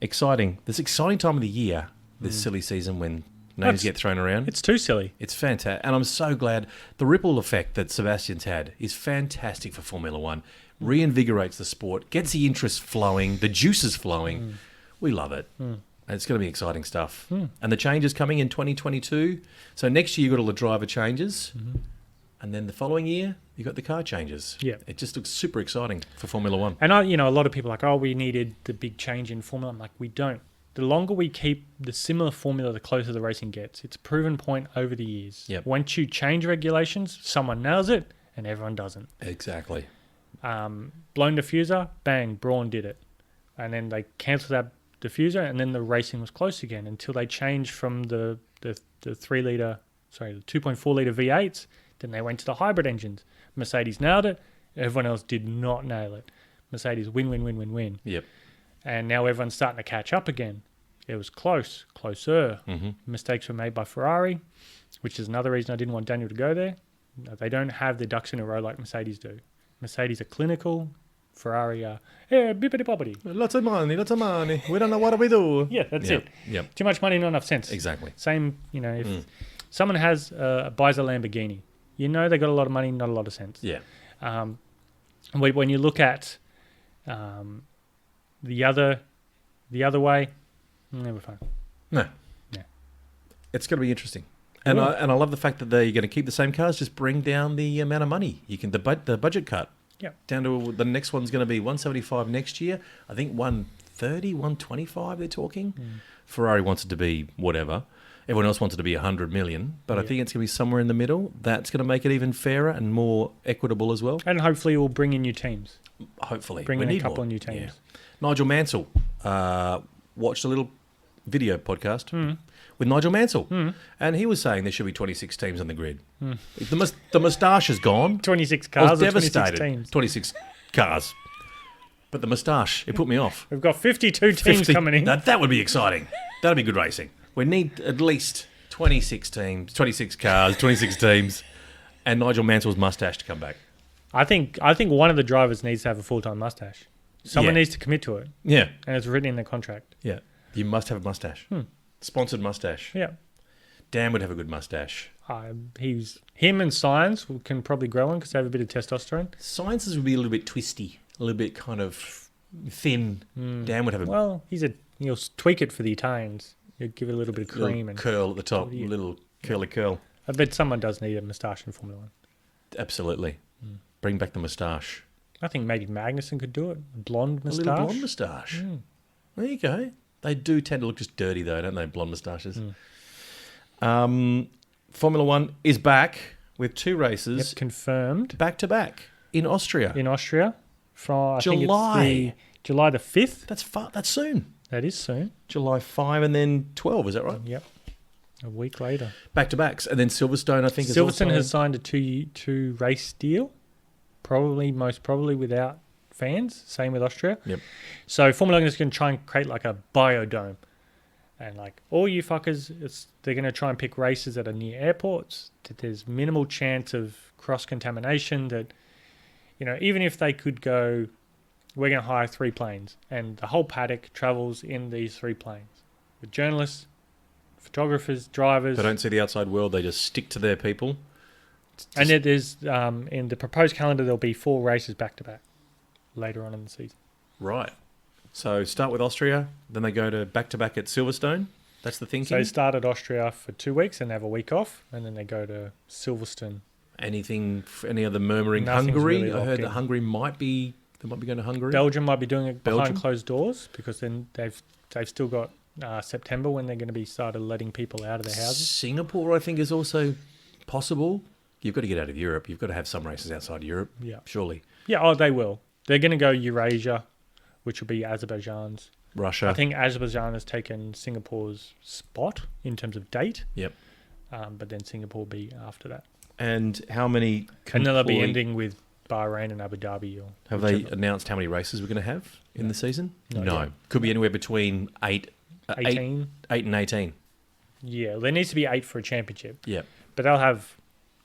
Exciting. This exciting time of the year, this silly season when names get thrown around. It's too silly. It's fantastic. And I'm so glad the ripple effect that Sebastian's had is fantastic for Formula One. Reinvigorates the sport, gets the interest flowing, the juices flowing. We love it. And it's going to be exciting stuff. And the changes coming in 2022. So next year you've got all the driver changes. And then the following year, you got the car changes. Yeah. It just looks super exciting for Formula One. And a lot of people are like, oh, we needed the big change in formula. I'm like, we don't. The longer we keep the similar formula, the closer the racing gets. It's a proven point over the years. Yep. Once you change regulations, someone nails it and everyone doesn't. Exactly. Blown diffuser, bang, Braun did it. And then they cancelled that diffuser and then the racing was close again until they changed from the 2.4 litre V8s. Then they went to the hybrid engines. Mercedes nailed it. Everyone else did not nail it. Mercedes win, win, win, win, win. Yep. And now everyone's starting to catch up again. It was closer. Mm-hmm. Mistakes were made by Ferrari, which is another reason I didn't want Daniel to go there. They don't have their ducks in a row like Mercedes do. Mercedes are clinical. Ferrari are, bippity boppity. Lots of money. We don't know what we do. Yeah, that's it. Yep. Too much money, not enough sense. Exactly. Same, if someone buys a Lamborghini, they got a lot of money, not a lot of sense. Yeah. When you look at the other way, never fun. No. Yeah. It's going to be interesting. And I love the fact that they're going to keep the same cars, just bring down the amount of money. You can the budget cut. Yeah. Down to the next one's going to be 175 next year. I think 130, 125 they're talking. Ferrari wants it to be whatever. Everyone else wants it to be 100 million, but I think it's going to be somewhere in the middle. That's going to make it even fairer and more equitable as well. And hopefully we'll bring in new teams. Hopefully. Bring in a couple of new teams. Yeah. Nigel Mansell watched a little video podcast with Nigel Mansell, and he was saying there should be 26 teams on the grid. The moustache is gone. 26 I cars was or devastated. 26 teams? 26 cars. But the moustache, it put me off. We've got 52 teams 50 coming in. That would be exciting. That would be good racing. We need at least 26 teams, 26 cars, 26 teams, and Nigel Mansell's mustache to come back. I think one of the drivers needs to have a full-time mustache. Someone needs to commit to it. Yeah. And it's written in their contract. Yeah. You must have a mustache. Sponsored mustache. Yeah. Dan would have a good mustache. Him and Science can probably grow one because they have a bit of testosterone. Sciences would be a little bit twisty, a little bit kind of thin. Dan would have a Well, he'll tweak it for the Italians. He'll give it a little bit of cream little and curl at the top, little curly curl. I bet someone does need a moustache in Formula One. Absolutely. Bring back the moustache. I think maybe Magnussen could do it. A blonde moustache. A little blonde moustache. There you go. They do tend to look just dirty though, don't they? Blonde moustaches. Formula One is back with 2 races. Yep, confirmed. Back to back in Austria. In Austria. From July. I think it's July the 5th. That's soon. That is soon. July 5 and then 12, is that right? Yep. A week later. Back to backs. And then Silverstone, I think, Silverstone has signed a two race deal. Most probably without fans. Same with Austria. Yep. So Formula 1 is going to try and create like a biodome. And like all you fuckers, they're going to try and pick races that are near airports. That there's minimal chance of cross-contamination. That, even if they could go, we're going to hire 3 planes. And the whole paddock travels in these 3 planes. With journalists, photographers, drivers. They don't see the outside world. They just stick to their people. And there's in the proposed calendar, there'll be 4 races back-to-back later on in the season. Right. So start with Austria, then they go to back-to-back at Silverstone. That's the thinking? So they start at Austria for 2 weeks and they have a week off, and then they go to Silverstone. Any other murmuring? Nothing's Hungary? really I heard locked that in. Hungary might be going to Hungary. Belgium might be doing it behind Belgium? closed doors because then they've still got September when they're going to be started letting people out of their houses. Singapore, I think, is also possible. You've got to get out of Europe. You've got to have some races outside Europe. Yeah. Surely. Yeah, they will. They're going to go Eurasia, which will be Azerbaijan's. Russia. I think Azerbaijan has taken Singapore's spot in terms of date. Yep. But then Singapore will be after that. And how many? And then they'll be ending with Bahrain and Abu Dhabi. Have they announced how many races we're going to have in the season? No. No. Could be anywhere between 8 and 18. Yeah, there needs to be 8 for a championship. Yep. But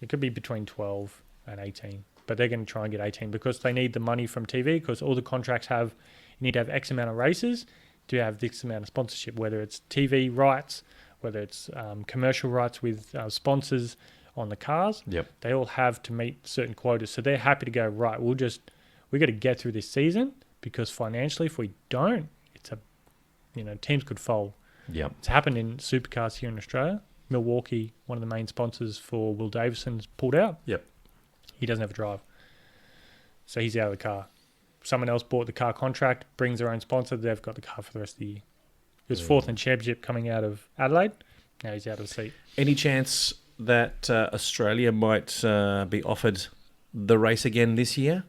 it could be between 12 and 18. But they're going to try and get 18 because they need the money from TV, because all the contracts you need to have X amount of races to have this amount of sponsorship, whether it's TV rights, whether it's commercial rights with sponsors on the cars. Yep. They all have to meet certain quotas. So they're happy to go, right, we got to get through this season, because financially, if we don't, teams could fold. Yep. It's happened in supercars here in Australia. Milwaukee, one of the main sponsors for Will Davison's pulled out. Yep. He doesn't have a drive. So he's out of the car. Someone else bought the car contract, brings their own sponsor. They've got the car for the rest of the year. He was 4th in championship coming out of Adelaide. Now he's out of the seat. Any chance that Australia might be offered the race again this year?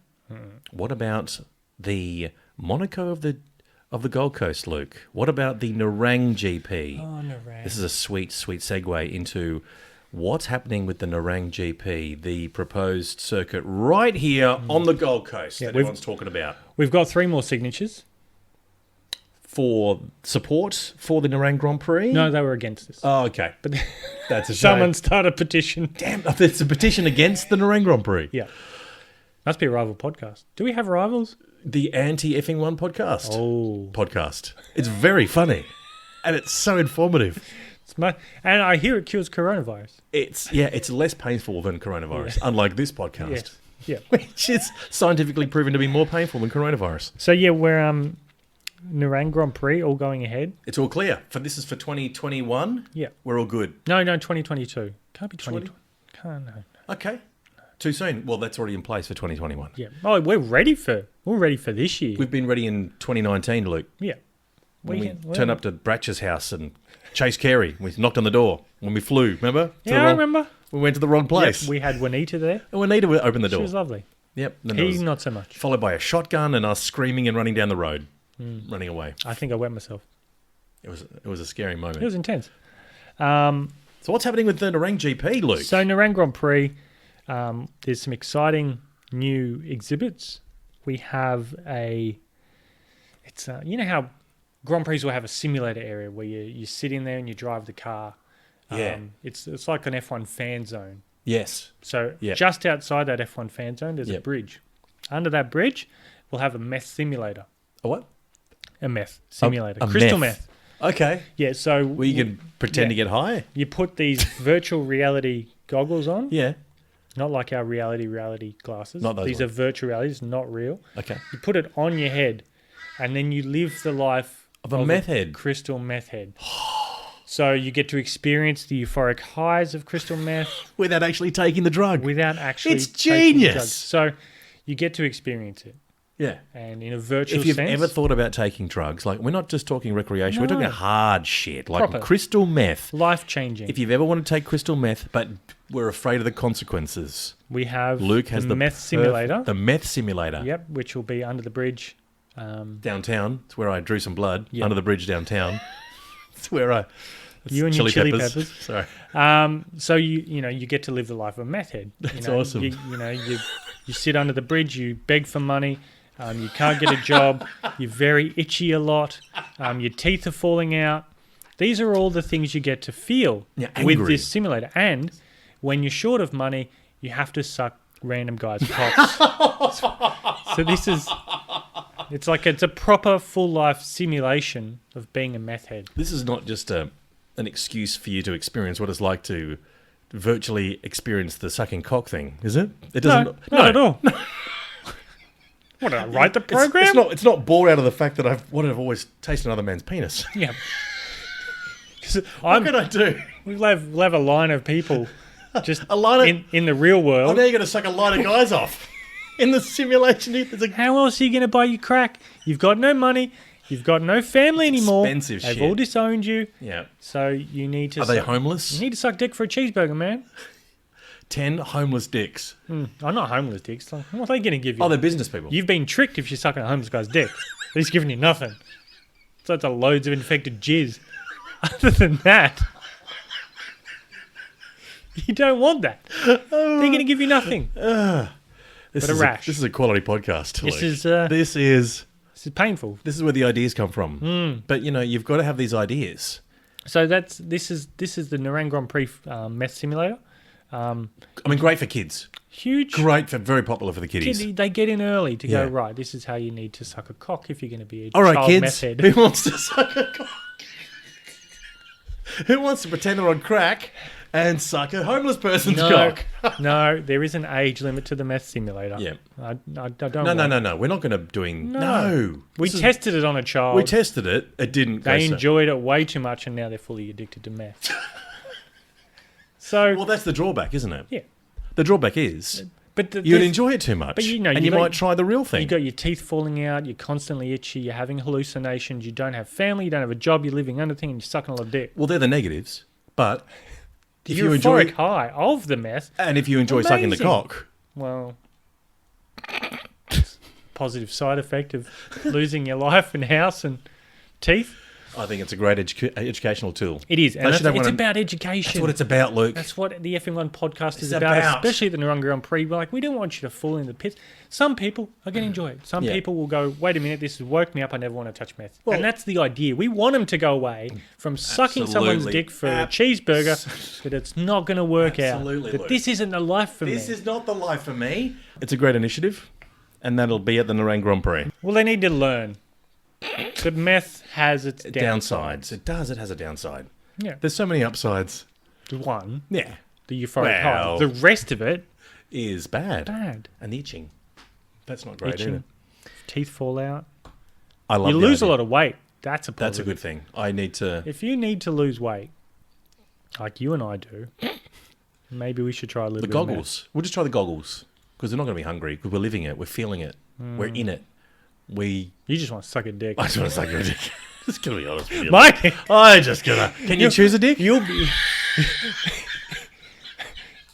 What about the Monaco of the Gold Coast, Luke? What about the Nerang GP? Oh, Nerang. This is a sweet segue into What's happening with the Nerang GP, the proposed circuit right here on the Gold Coast that everyone's talking about? We've got 3 more signatures. For support for the Nerang Grand Prix? No, they were against this. Oh, okay. But That's a shame. someone started a petition. Damn, it's a petition against the Nerang Grand Prix. Yeah. Must be a rival podcast. Do we have rivals? The Anti-Effing1 podcast. Oh. Podcast. It's very funny. And it's so informative. And I hear it cures coronavirus. It's less painful than coronavirus, unlike this podcast. Yes. Yeah. Which is scientifically proven to be more painful than coronavirus. So yeah, we're Nerang Grand Prix all going ahead. It's all clear. This is for 2021? Yeah. We're all good. No, 2022. Can't be 2020. Can't, no. Okay. Too soon. Well, that's already in place for 2021. Yeah. Oh, we're ready for this year. We've been ready in 2019, Luke. Yeah. We turned up to Bratch's house and chased Carey. We knocked on the door when we flew, remember? I remember. We went to the wrong place. Yep, we had Juanita there. And Juanita opened the door. She was lovely. Yep. He not so much. Followed by a shotgun and us screaming and running down the road. Running away. I think I wet myself. It was a scary moment. It was intense. So what's happening with the Nerang GP, Luke? So Nerang Grand Prix, there's some exciting new exhibits. We have you know how Grand Prix will have a simulator area where you sit in there and you drive the car. Yeah. It's like an F1 fan zone. Yes. So just outside that F1 fan zone, there's a bridge. Under that bridge, we'll have a meth simulator. A what? A meth simulator. A Crystal meth. Okay. Yeah, so... Well, you can pretend to get high? You put these virtual reality goggles on. Yeah. Not like our reality glasses. Not those These ones. are virtual realities, not real. Okay. You put it on your head, and then you live the life of a meth head. Crystal meth head. So you get to experience the euphoric highs of crystal meth. Without actually taking the drug. Without actually It's taking the genius. drugs. So you get to experience it. Yeah. And in a virtual If you've sense. ever thought about taking drugs, like we're not just talking recreation, we're talking hard shit, like Proper. crystal meth. Life-changing. If you've ever wanted to take crystal meth, but we're afraid of the consequences, we have Luke has the meth simulator. The meth simulator. Yep, which will be under the bridge. Downtown. It's where I drew some blood. Yep. Under the bridge downtown. It's where I... You and your chili peppers. Sorry. So you get to live the life of a meth head. That's awesome. You sit under the bridge, you beg for money, you can't get a job, you're very itchy a lot, your teeth are falling out. These are all the things you get to feel with this simulator. And when you're short of money, you have to suck random guys' cocks. So this is... It's a proper full life simulation of being a meth head. This is not just an excuse for you to experience what it's like to virtually experience the sucking cock thing, is it? It doesn't. No, not at all. What, did I write the program? It's not born out of the fact that I've always tasted another man's penis. Yeah. What can I do? We'll have a line of people just A line of... in the real world. Oh, now you're going to suck a line of guys off. In the simulation, there's a... How else are you going to buy your crack? You've got no money. You've got no family anymore. Expensive They've shit. all disowned you. Yeah. So you need to... Are they homeless? You need to suck dick for a cheeseburger, man. 10 homeless dicks. I'm not homeless dicks. Like, what are they going to give you? Oh, they're business people. You've been tricked if you're sucking a homeless guy's dick. He's giving you nothing. So it's loads of infected jizz. Other than that, you don't want that. They're going to give you nothing. This but a rash. This is a quality podcast. This Luke. is This is painful. This is where the ideas come from. But you've got to have these ideas. So this is the Nerang Grand Prix meth simulator. Great for kids. Huge. Very popular for the kiddies. They get in early to go, right, this is how you need to suck a cock if you're going to be a All right, child kids. meth head. Who wants to suck a cock? Who wants to pretend they're on crack and suck a homeless person's cock? No, there is an age limit to the meth simulator. Yeah. I don't No. We're not going to doing... No. We tested it on a child. We tested it. It didn't They enjoyed it way too much and now they're fully addicted to meth. So... Well, that's the drawback, isn't it? Yeah. The drawback is... But you'd enjoy it too much. But you might try the real thing. You got your teeth falling out, you're constantly itchy, you're having hallucinations, you don't have family, you don't have a job, you're living under thing and you're sucking a lot of dick. Well, they're the negatives. But if you're you enjoy high of the meth. And if you enjoy sucking the cock. Well, positive side effect of losing your life and house and teeth. I think it's a great educational tool. It is. And They should have it's one- about education. That's what it's about, Luke. That's what the F1 podcast is It's about, about. especially at the Nerang Grand Prix. We're like, we don't want you to fall in the pits. Some people are going to enjoy it. Some Yeah. people will go, wait a minute, this has woke me up. I never want to touch meth. Well- and that's the idea. We want them to go away from sucking someone's Absolutely. dick for a cheeseburger, but it's not going to work Absolutely, out. That Luke. this isn't the life for This me. is not the life for me. It's a great initiative, and that'll be at the Nerang Grand Prix. Well, they need to learn that meth has its Downsides. It does. It has a downside. Yeah. There's so many upsides. One, Yeah. the euphoric high. Well- The rest of it, Is bad. bad. And itching. That's not great, Itching. either. Teeth fall out. I love You the lose a idea. lot of weight. That's a positive. That's a good thing. I need to... If you need to lose weight, like you and I do, maybe we should try a little The bit of meth. goggles. We'll just try the goggles. Because they're not going to be hungry. Because we're living it. We're feeling it. We're in it. You just want to suck a dick. I just want to suck your dick. Just going to be honest with you. Mike, I just gonna... Can you choose a dick? you'll be...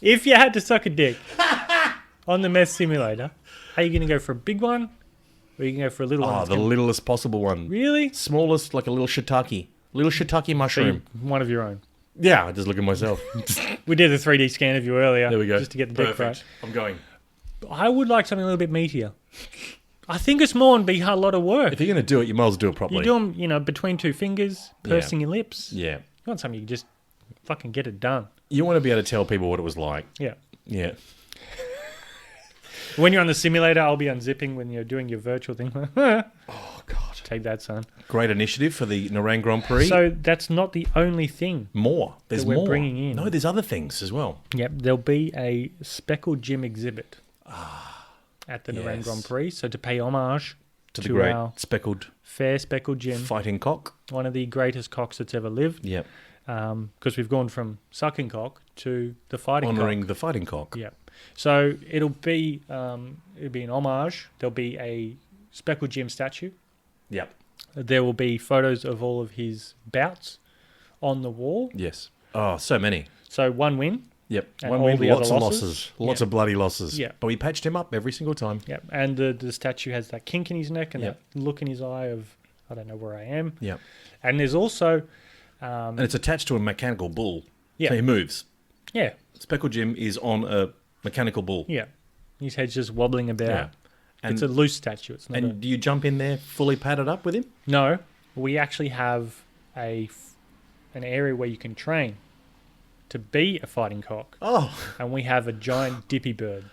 If you had to suck a dick on the meth simulator, are you going to go for a big one? Or are you going to go for a little one? Oh, that's the gonna- littlest possible one. Really? Smallest, like a little shiitake. Little shiitake mushroom. One of your own. Yeah, I just look at myself. We did a 3D scan of you earlier. There we go. Just to get the dick right. I'm going. I would like something a little bit meatier. I think a small one would be a lot of work. If you're going to do it, you might as well do it properly. You do them, between two fingers, pursing your lips. Yeah. You want something you can just fucking get it done. You want to be able to tell people what it was like. Yeah. Yeah. When you're on the simulator, I'll be unzipping when you're doing your virtual thing. Oh, God. Take that, son. Great initiative for the Nerang Grand Prix. So that's not the only thing. More. There's that we're more. bringing in. No, there's other things as well. Yep, there'll be a speckled gym exhibit at the Nerang yes. Grand Prix. So to pay homage To the great our speckled fair speckled gym, fighting cock. one of the greatest cocks that's ever lived. Yep. Because we've gone from sucking cock to the fighting Honouring cock. the fighting cock. Yeah. So it'll be an homage. There'll be a speckled gym statue. Yep. There will be photos of all of his bouts on the wall. Yes. Oh, so many. So one win. Yep. And One all win, the other lots of losses? losses. Lots Yeah. of bloody losses. Yeah. But we patched him up every single time. Yep. And the statue has that kink in his neck and Yep. that look in his eye of, I don't know where I am. Yep. And there's also, And it's attached to a mechanical bull. Yeah. So he moves. yeah, Speckled Jim is on a mechanical bull. yeah. His head's just wobbling about. Yeah. And, It's a loose statue. It's not and do you jump in there fully padded up with him? No, we actually have an area where you can train to be a fighting cock. Oh. And we have a giant dippy bird.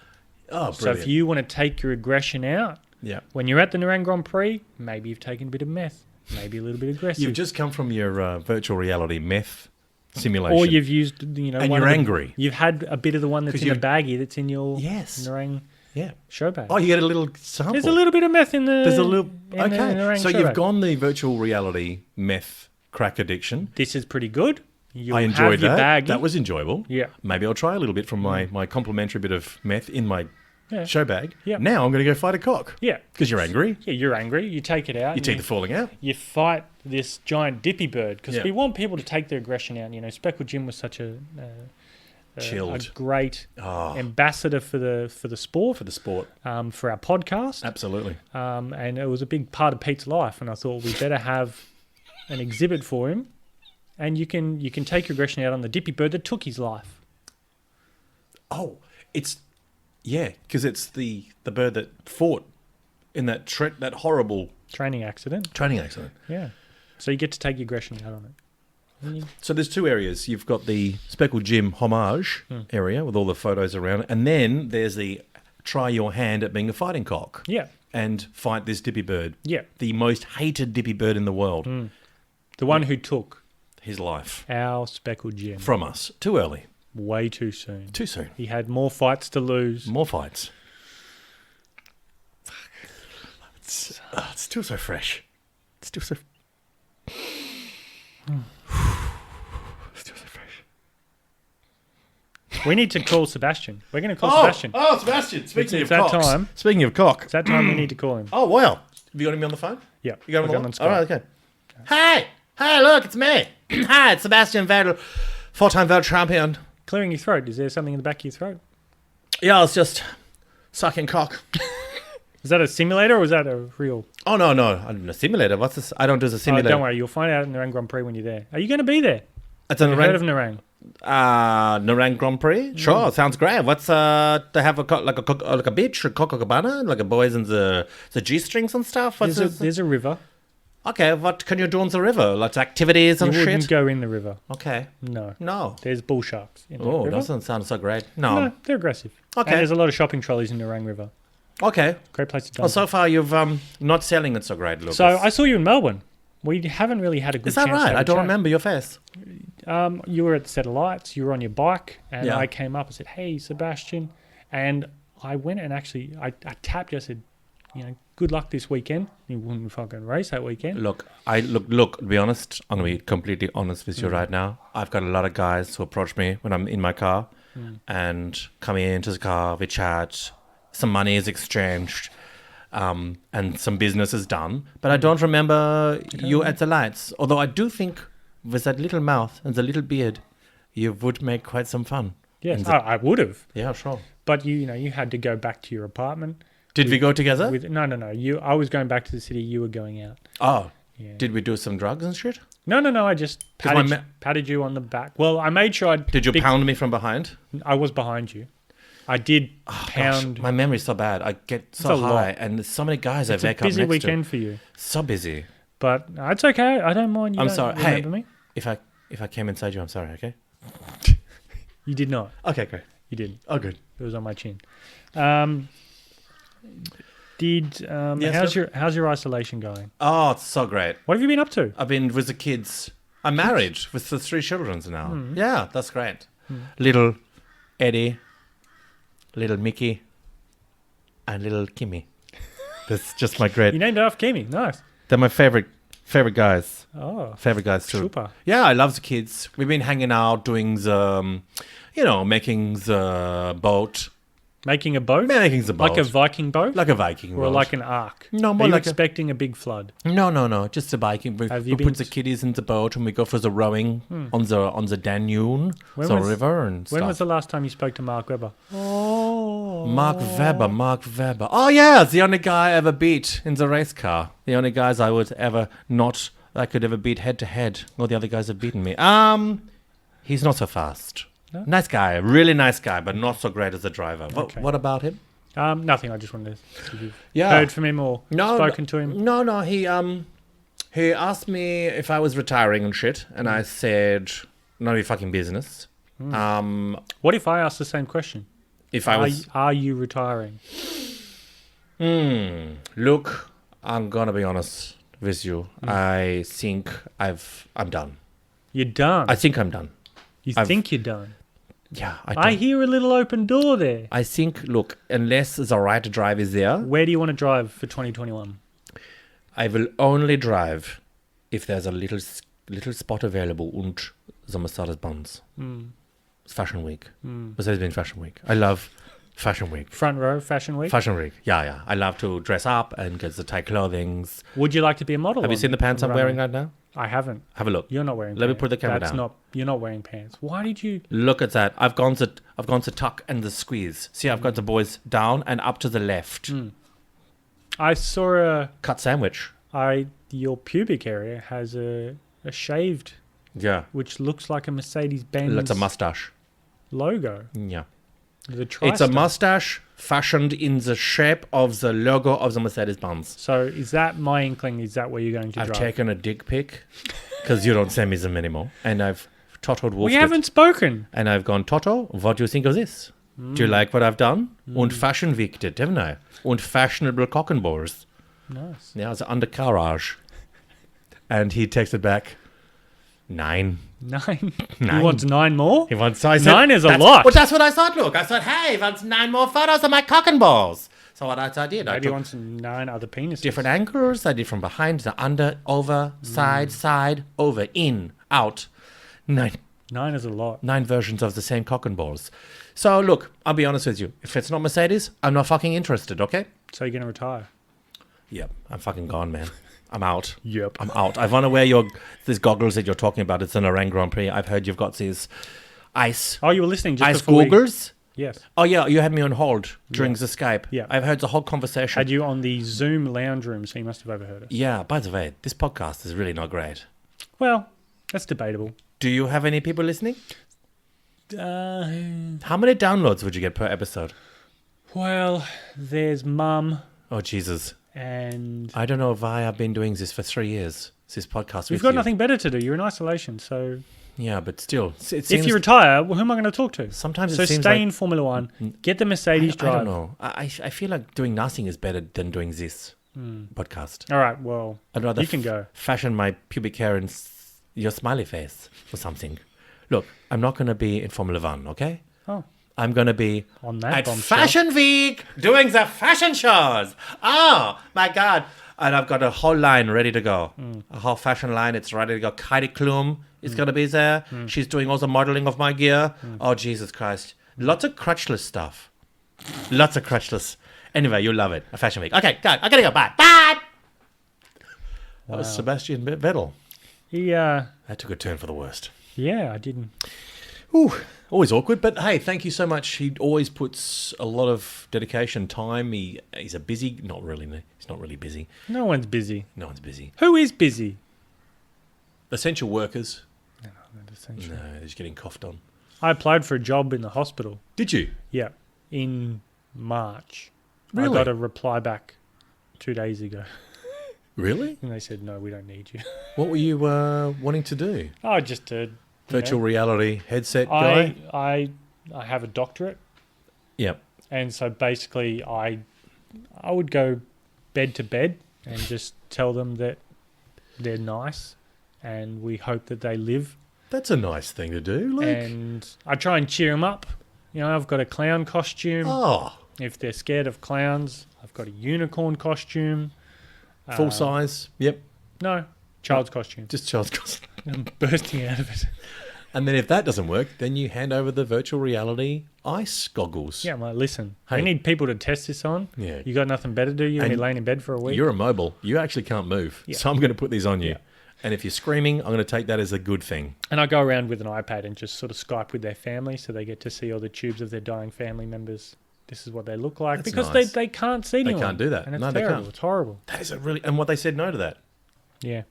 Oh, So brilliant. if you want to take your aggression out, Yeah. when you're at the Nerang Grand Prix, maybe you've taken a bit of meth, maybe a little bit aggressive. You've just come from your virtual reality meth simulation. or you've used, And one you're of the- angry. You've had a bit of the one that's 'Cause in a you've- baggie that's in your Yes. Nerang Yeah. show bag. Oh, you get a little sample. There's a little bit of meth in the. There's a little. in the Okay. Nerang So show you've bag. gone the virtual reality meth crack addiction. This is pretty good. You'll I enjoyed have your that. baggie. That was enjoyable. Yeah. Maybe I'll try a little bit from my complimentary bit of meth in my Yeah. show bag. Yeah. Now I'm going to go fight a cock. Yeah. Because you're angry. Yeah, you're angry. You take it out. Your and teeth are falling out. you fight this giant dippy bird because Yeah. we want people to take their aggression out. Speckled Jim was such a Chilled. great Oh, ambassador for the sport, for the sport. for our podcast, Absolutely. and it was a big part of Pete's life. And I thought we better have an exhibit for him, and you can take your aggression out on the dippy bird that took his life. Oh, it's... Yeah, because it's the bird that fought in that that horrible Training accident. training accident. Yeah, so you get to take your aggression out on it. And you- So there's two areas. You've got the Speckled Jim homage area with all the photos around it, and then there's the try your hand at being a fighting cock Yeah, and fight this dippy bird, yeah. the most hated dippy bird in the world. The one who took His life our Speckled Jim from us too early, way too soon. too soon. He had more fights to lose. More fights. It's still so fresh. It's still so. Still so fresh. We need to call Sebastian. We're going to call Sebastian. Oh, Sebastian! Speaking It's of that cocks. time. Speaking of cock. It's that time we need to call him. Oh wow! Have you got him on the phone? Yeah. You got him I on got the him line? on All right, okay. Hey, look, it's me. Hi, it's Sebastian Vettel, 4-time world champion. Clearing your throat. Is there something in the back of your throat? Yeah, it's just sucking cock. Is that a simulator or is that a real? Oh, no. A simulator. What's this? I don't do the Oh, simulator. don't worry, you'll find out at Nerang Grand Prix when you're there. Are you going to be there? It's a Have you heard of Nerang? Nerang Grand Prix? Sure, sounds great. What's they have like a beach, a Copacabana, like a boys and the G-strings and stuff? What's There's a river. Okay, what can you do on the river? Like activities and You wouldn't shit? go in the river. Okay. No. There's bull sharks in the Oh, river. doesn't sound so great. No. No, they're aggressive. Okay. And there's a lot of shopping trolleys in the Nerang River. Okay. Great place to dump. Well, so far you've not selling it so great, Lucas. So I saw you in Melbourne. We haven't really had a good Is that chance to right? have I a don't chat. remember your face. You were at the set of lights. You were on your bike, and Yeah. I came up and said, "Hey, Sebastian," and I went and actually I tapped you. I said, good luck this weekend. You wouldn't fucking race that weekend. Look. To be honest, I'm gonna be completely honest with you right now. I've got a lot of guys who approach me when I'm in my car and come into the car. We chat. Some money is exchanged. And some business is done. But I don't remember you at the lights. Although I do think with that little mouth and the little beard, you would make quite some fun. Yes, I would have. Yeah, sure. But you had to go back to your apartment. Did we go together? No. I was going back to the city. You were going out. Oh. Yeah. Did we do some drugs and shit? No. I just 'Cause patted you on the back. Well, I made sure Did you pound me from behind? I was behind you. I did pound. Gosh, my memory's so bad. I get so a high. lot. And there's so many guys I It's a wake up next busy to. weekend for you. So busy. But it's okay. I don't mind. You I'm don't sorry. remember Hey, me? if I came inside you, I'm sorry, okay? You did not. Okay, great. You didn't. Oh, good. It was on my chin. Yes, how's your isolation going? Oh, it's so great. What have you been up to? I've been with the kids. I'm married with the 3 children now. Yeah, that's great. Little Eddie, little Mickey, and little Kimmy. That's just my great. You named it after Kimi. Nice. They're my favorite guys. Oh, Favorite guys too. super. Yeah, I love the kids. We've been hanging out, doing the, making the boat. Making a boat? Making the boat. Like a Viking boat? Like a Viking or boat. like an ark? No, Are more you like a... expecting a big flood? No. Just a Viking. We Have you put been the kiddies in the boat and we go for the rowing on the Danube, river and stuff. When was the last time you spoke to Mark Webber? Oh. Mark Webber. Oh, yeah, the only guy I ever beat in the race car. The only guys I could ever beat head to head. All the other guys have beaten me. He's not so fast. No? Nice guy, really nice guy, but not so great as a driver. Okay. What about him? Nothing. I just wanted to see if you've Yeah. heard from him or spoken to him. No. He asked me if I was retiring and shit, and I said, none of your fucking business. What if I asked the same question? If I was... Are you retiring? Look, I'm gonna be honest with you. I think I'm done. You're done. I think I'm done. You think you're done? Yeah, I hear a little open door there. I think, look, unless the right drive is there, Where do you want to drive for 2021? I will only drive if there's a little spot available und the Mercedes-Benz. It's Fashion Week. Mercedes-Benz Fashion Week. I love Fashion Week. Front row, Fashion Week? Fashion Week. Yeah. I love to dress up and get the tight clothings. Would you like to be a model? Have you seen the pants I'm wearing right now? I haven't. Have a look. You're not wearing Let me pants. put the camera down. You're not wearing pants. Why did you... Look at that. I've gone to tuck and the squeeze. See, I've got the boys down and up to the left. I saw Cut sandwich. your pubic area has a shaved, Yeah. which looks like a Mercedes-Benz That's a mustache. logo. Yeah. The It's a TriStar. mustache fashioned in the shape of the logo of the Mercedes-Benz. So is that my inkling? Is that where you're going to I've drive? taken a dick pic because you don't send me them anymore. And I've Toto wolfed We it. haven't spoken. And I've gone, Toto, what do you think of this? Do you like what I've done? Und fashion wicked it, haven't I? Und fashionable cock and balls. Nice. Yeah, the undercarriage. And he texted back, 9. 9. Nine. He wants 9 more? He wants, so I said, 9 is a lot. Well, that's what I thought, look. I thought, hey, he wants 9 more photos of my cock and balls. So what I did, I Maybe he took wants 9 other penises. different angles. I did from behind, the under, over, side, over, in, out. 9 9 is a lot. 9 versions of the same cock and balls. So look, I'll be honest with you. If it's not Mercedes, I'm not fucking interested, okay? So you're going to retire? Yep, I'm fucking gone, man. I'm out. Yep. I'm out. I want to wear these goggles that you're talking about. It's an Nerang Grand Prix. I've heard you've got these ice Oh, you were listening just ice before goggles. Yes. Oh, yeah, you had me on hold during the Skype. Yeah. I've heard the whole conversation. Had you on the Zoom lounge room, so you must have overheard us. Yeah, by the way, this podcast is really not great. Well, that's debatable. Do you have any people listening? Uh, How many downloads would you get per episode? well, there's Mum Oh, Jesus. and... I don't know why I've been doing this for 3 years, this podcast We've with got you. nothing better to do. You're in isolation, so... Yeah, but still. It seems, If you retire, well, who am I going to talk to? sometimes So it seems stay like... in Formula One, get the Mercedes I drive. don't know. I feel like doing nothing is better than doing this podcast. All right, well, I'd rather you can go. fashion my pubic hair in your smiley face or something. Look, I'm not going to be in Formula One, okay? Oh, I'm going to be on that at bombshell. Fashion Week doing the fashion shows. Oh, my God. And I've got a whole line ready to go. A whole fashion line. It's ready to go. Heidi Klum is going to be there. She's doing all the modeling of my gear. Oh, Jesus Christ. Lots of crutchless stuff. Lots of crutchless. Anyway, you'll love it. A Fashion Week. Okay, go. I got to go. Bye. Bye. That was Sebastian Vettel. He, That took a turn for the worst. yeah, I didn't. Ooh, always awkward, but hey, thank you so much. He always puts a lot of dedication, time. He's a busy, not really. He's not really busy. No one's busy. No one's busy. Who is busy? Essential workers. No, not essential. No, they're just getting coughed on. I applied for a job in the hospital. Did you? Yeah, in March. Really? I got a reply back 2 days ago, Really? and they said, "No, we don't need you." What were you wanting to do? Oh, just a Virtual reality headset guy? I have a doctorate, Yep. and so basically I would go bed to bed and just tell them that they're nice, and we hope that they live. That's a nice thing to do. Like, And I try and cheer them up. You know, I've got a clown costume. oh, If they're scared of clowns, I've got a unicorn costume. full size. Yep. No, child's costume. Just child's costume. I'm bursting out of it. And then if that doesn't work, then you hand over the virtual reality ice goggles. Yeah, I'm like, listen, Hey. we need people to test this on. Yeah. You got nothing better to do? You're going to And be laying in bed for a week? You're immobile. You actually can't move. Yeah. So I'm going to put these on you. Yeah. And if you're screaming, I'm going to take that as a good thing. And I go around with an iPad and just sort of Skype with their family so they get to see all the tubes of their dying family members. This is what they look like. That's because nice. they can't see anyone. can't do that. And it's No, they terrible. can't. It's horrible. That is a really... And what they said no to that. Yeah.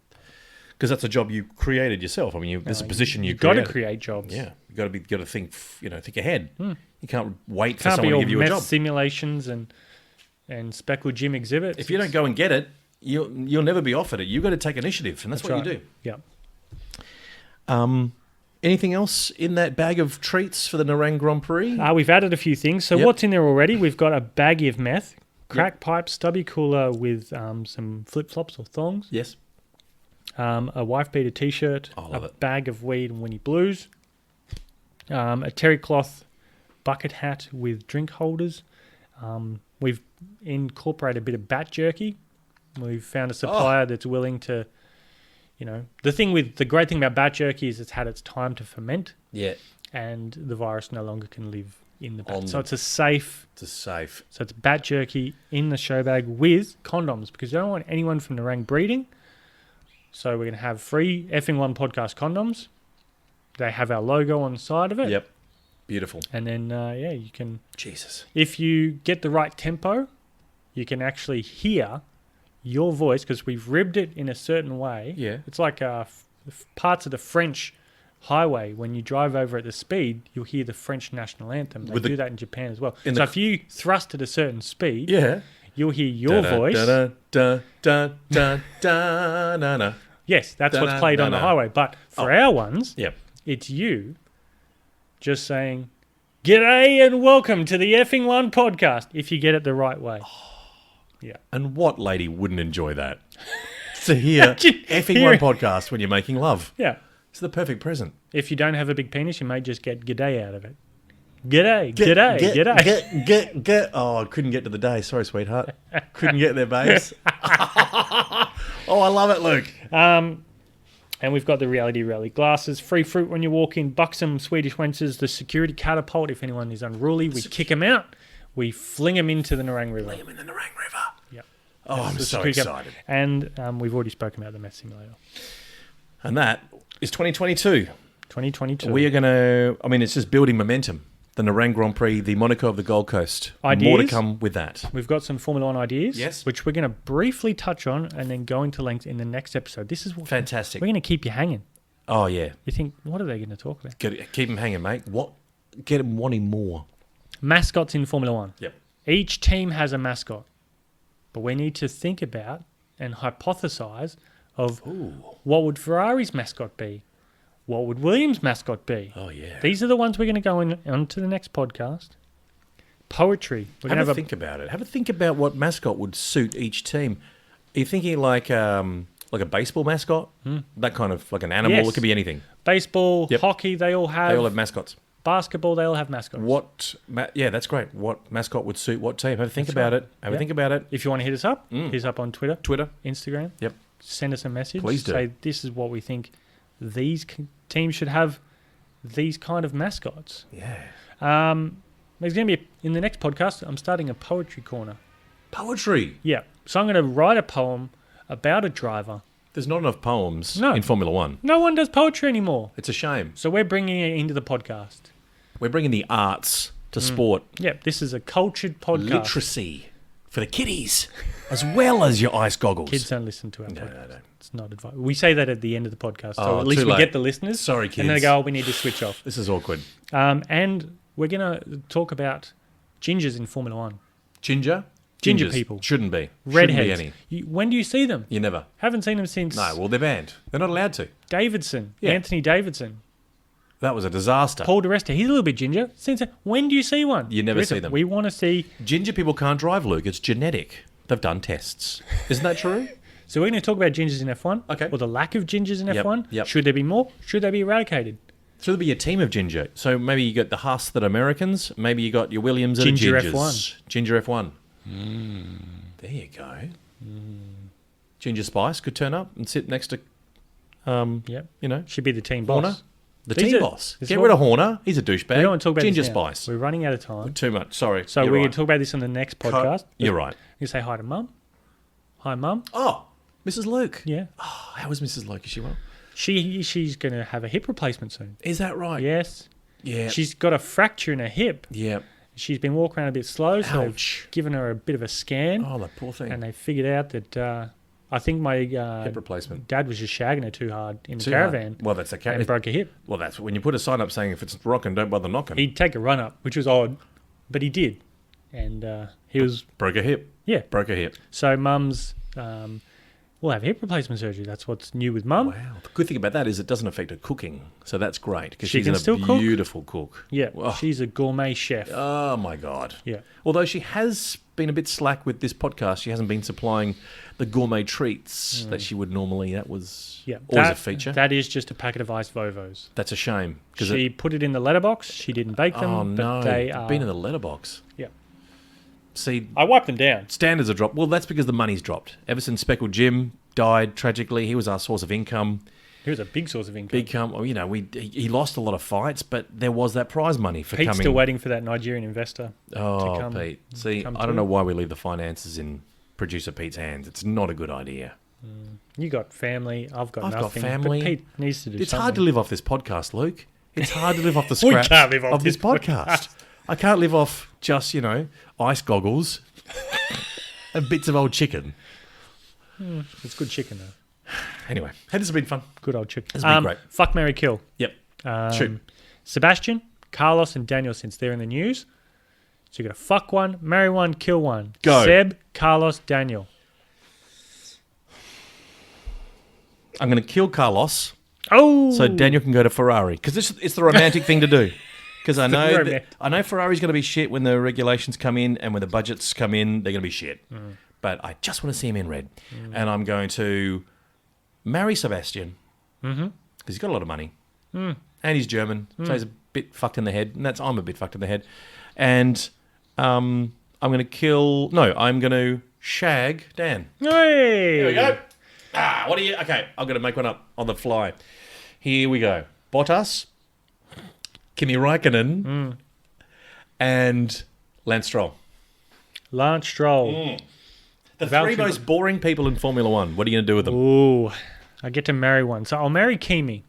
Because that's a job you created yourself. I mean, there's a position you You've got to created. create jobs. Yeah. You've got to think, think ahead. You can't wait for Can't be someone to all give you a meth job. simulations and speckled gym exhibits. If you don't go and get it, you'll never be offered it. You've got to take initiative, and that's what you do. Yeah. Anything else in that bag of treats for the Nerang Grand Prix? We've added a few things. So Yep. what's in there already? We've got a baggie of meth, crack pipe, stubby cooler with some flip-flops or thongs, Yes. a wife beater T-shirt, I love a it. bag of weed and Winnie Blues, a terry cloth bucket hat with drink holders. We've incorporated a bit of bat jerky. We've found a supplier that's willing to, the great thing about bat jerky is it's had its time to ferment Yeah. and the virus no longer can live in the bat. On So the- it's a safe... It's safe. So it's bat jerky in the show bag with condoms because you don't want anyone from Nerang breeding. So we're going to have free effing one podcast condoms. They have our logo on the side of it. Yep. Beautiful. And then, you can, Jesus. if you get the right tempo, you can actually hear your voice because we've ribbed it in a certain way. Yeah. It's like parts of the French highway. When you drive over at the speed, you'll hear the French national anthem. They do that in Japan as well. So if you thrust at a certain speed, Yeah. you'll hear your voice. Da, da, da, da, da, da, da. Yes, that's what's played on the highway. But for our ones, Yep. it's you just saying, "G'day and welcome to the effing one podcast," if you get it the right way. Yeah. And what lady wouldn't enjoy that? To hear effing hearing- one podcast when you're making love. Yeah. It's the perfect present. If you don't have a big penis, you may just get "g'day" out of it. G'day, g'day, g'day. Get. Oh, I couldn't get to the day. Sorry, sweetheart. Couldn't get there, babes. Oh, I love it, Luke. And we've got the Reality Rally glasses, free fruit when you walk in, buxom Swedish wenches, the security catapult. If anyone is unruly, we kick them out. We fling them into the Nerang River. I'm in the Nerang River. Yep. Oh, I'm The so security excited. And we've already spoken about the meth simulator. And that is 2022. 2022. We are going to, it's just building momentum the Nerang Grand Prix, the Monaco of the Gold Coast. Ideas? More to come with that. We've got some Formula One ideas, Yes. which we're going to briefly touch on and then go into length in the next episode. This is what Fantastic. we're going to keep you hanging. Oh, yeah. You think, what are they going to talk about? Keep him hanging, mate. Get him wanting more. Mascots in Formula One. Yep. Each team has a mascot, but we need to think about and hypothesize of what would Ferrari's mascot be? What would Williams' mascot be? Oh, yeah. These are the ones we're going to go on to the next podcast. Poetry. We're going Have to a think about it. Have a think about what mascot would suit each team. Are you thinking like a baseball mascot? That kind of, like an animal? Yes. It could be anything. baseball, Yep. hockey. They all have. They all have mascots. Basketball. They all have mascots. Yeah, that's great. What mascot would suit what team? Have a think That's about right. it. Have a Yep. think about it. If you want to hit us up, hit us up on Twitter, Twitter. Instagram. Yep. Send us a message. Please do. Say this is what we think these teams should have. These kind of mascots. Yeah. There's going to be in the next podcast. I'm starting a poetry corner. Poetry. Yeah. So I'm going to write a poem about a driver. There's not enough poems No. in Formula One. No one does poetry anymore. It's a shame. So we're bringing it into the podcast. We're bringing the arts to sport. Yep. This is a cultured podcast. Literacy for the kiddies, as well as your ice goggles. Kids don't listen to our No, podcast. no. It's not advice. We say that at the end of the podcast. So Oh, at least too we late. get the listeners. Sorry, And then they kids. go, oh, we need to switch off. This is awkward. And we're going to talk about gingers in Formula One. Ginger? Ginger Gingers. people. Shouldn't be. Redheads. Shouldn't be any. When do you see them? You never. Haven't seen them since No, well, they're banned. They're not allowed to. Davidson. Yeah. Anthony Davidson. That was a disaster. Paul di Resta. He's a little bit ginger. When do you see one? You never see them. We want to see. Ginger people can't drive, Luke. It's genetic. They've done tests. Isn't that true? So we're going to talk about gingers in F1. Okay. Or the lack of gingers in Yep, F1. yep. Should there be more? Should they be eradicated? So there'll be a team of ginger. So maybe you got the Haas that are Americans. Maybe you got your Williams that Ginger are gingers. F1. Ginger F1. There you go. Ginger Spice could turn up and sit next to, Yep. you know, Should be the team Horner. boss. The These team are- boss. this Get is rid what- of Horner. He's a douchebag. We don't want to talk about Ginger this now. Spice. We're running out of time. Too much. Sorry. So You're we're right. going to talk about this on the next podcast. You're right. You say hi to Mum. Hi, Mum. Oh, Mrs. Luke. Yeah. Oh, how was Mrs. Luke? Is she well? She's going to have a hip replacement soon. Is that right? Yes. Yeah. She's got a fracture in her hip. Yeah. She's been walking around a bit slow, so they've Ouch. given her a bit of a scan, Oh, that poor thing. and they figured out that I think my Hip replacement. dad was just shagging her too hard in the Too hard. caravan Well, that's a and cat. broke her hip. Well, that's when you put a sign up saying if it's rocking, don't bother knocking. He'd take a run up, which was odd, but he did, and he was Broke a hip. yeah. Broke a hip. So Mum's will have hip replacement surgery. That's what's new with Mum. Wow. The good thing about that is it doesn't affect her cooking, so that's great because She she's can a still cook? beautiful cook. Yeah, Oh. she's a gourmet chef. Oh my God. Yeah. Although she has been a bit slack with this podcast, she hasn't been supplying the gourmet treats that she would normally. That was Yeah, always a feature. That is just a packet of iced Vovos. That's a shame because She put it in the letterbox. She didn't bake them, oh but no, they they've are. been in the letterbox. Yeah, See, I wiped them down. standards are dropped. Well, that's because the money's dropped. Ever since Speckled Jim died tragically, he was our source of income. He was a big source of income. Big well, you know, he lost a lot of fights, but there was that prize money for Pete's coming. still waiting for that Nigerian investor. Oh, come- Pete. See, come I don't through. know why we leave the finances in producer Pete's hands. It's not a good idea. You got family. I've got I've got nothing. family. But Pete needs to do It's something. hard to live off this podcast, Luke. It's hard to live off the We scraps can't live off of this this podcast. I can't live off just, you know, ice goggles and bits of old chicken. It's good chicken, though. Anyway, hey, this has been fun. Good old chicken. It's been great. Fuck, marry, kill. Yep. Shoot. Sebastian, Carlos, and Daniel, since they're in the news. So you got to fuck one, marry one, kill one. Go. Seb, Carlos, Daniel. I'm going to kill Carlos Oh! so Daniel can go to Ferrari because it's the romantic thing to do. Because I know romantic. I know Ferrari's going to be shit when the regulations come in and when the budgets come in, they're going to be shit. Mm. But I just want to see him in red, and I'm going to marry Sebastian because he's got a lot of money and he's German, so he's a bit fucked in the head, and I'm a bit fucked in the head. And I'm going to shag Dan. Hey! Here we go. What are you? Okay, I'm going to make one up on the fly. Here we go. Bottas, Kimi Räikkönen, and Lance Stroll. Lance Stroll. The Valtteri- three most boring people in Formula One. What are you going to do with them? Ooh, I get to marry one. So I'll marry Kimi.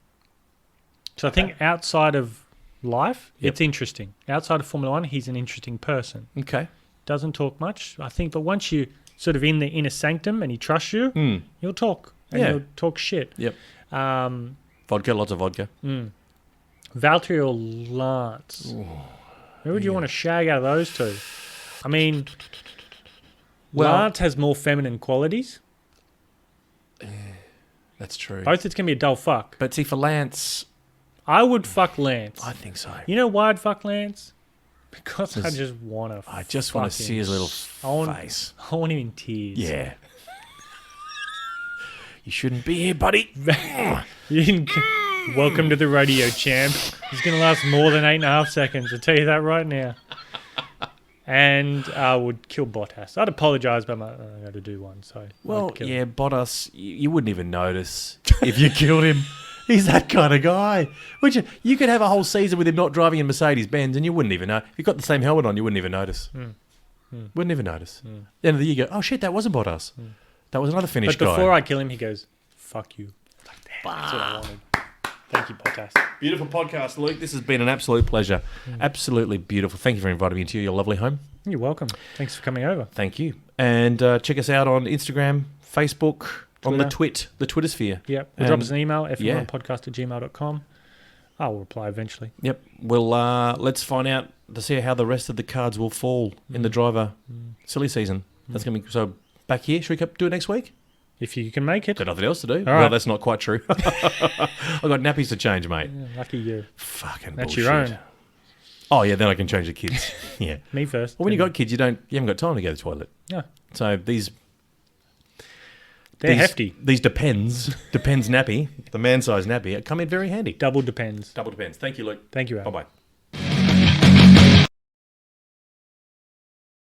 So I think outside of life, Yep. it's interesting. Outside of Formula One, he's an interesting person. Okay. Doesn't talk much, I think, but once you sort of in the inner sanctum and he trusts you, he'll talk. And Yeah. he'll talk shit. Yep. Vodka, lots of vodka. Valtteri or Lance? Who would you want to shag out of those two? I mean, Well- Lance has more feminine qualities. That's true. Both it's going to be a dull fuck. But see, for Lance, I would fuck Lance. I think so. You know why I'd fuck Lance? Because I just want to I just want to see his little face. I want him in tears. Yeah. You shouldn't be here, buddy. You didn't, welcome to the rodeo, champ. It's going to last more than 8.5 seconds. I'll tell you that right now. And I would kill Bottas. I'd apologise, but I got to do one. So Well, I'd kill yeah, him. Bottas, you wouldn't even notice if you killed him. He's that kind of guy. You could have a whole season with him not driving in Mercedes-Benz and you wouldn't even know. If you've got the same helmet on, you wouldn't even notice. Wouldn't even notice. At the end of the year, you go, oh shit, that wasn't Bottas. That was another Finnish But guy. before I kill him, he goes, fuck you. Like, damn, that's what I wanted. Thank you, Bottas. Beautiful podcast, Luke. This has been an absolute pleasure. Absolutely beautiful. Thank you for inviting me into your lovely home. You're welcome. Thanks for coming over. Thank you. And check us out on Instagram, Facebook, on the Twitter sphere. Yep. And- Drop us an email, yeah. f1podcast@gmail.com. I'll reply eventually. Yep. We'll let's find out to see how the rest of the cards will fall in the driver silly season. That's gonna be so. Back here, should we do it next week? If you can make it. Got nothing else to do. All Well, right. that's not quite true. I've got nappies to change, mate. Yeah, lucky you. Fucking That's bullshit. your own. Oh yeah, then I can change the kids. Yeah. Me first. Well, when you got kids, you haven't got time to go to the toilet. Yeah. So they're hefty. These depends nappy, the man size nappy, come in very handy. Double depends. Double depends. Thank you, Luke. Thank you, Al. Bye bye.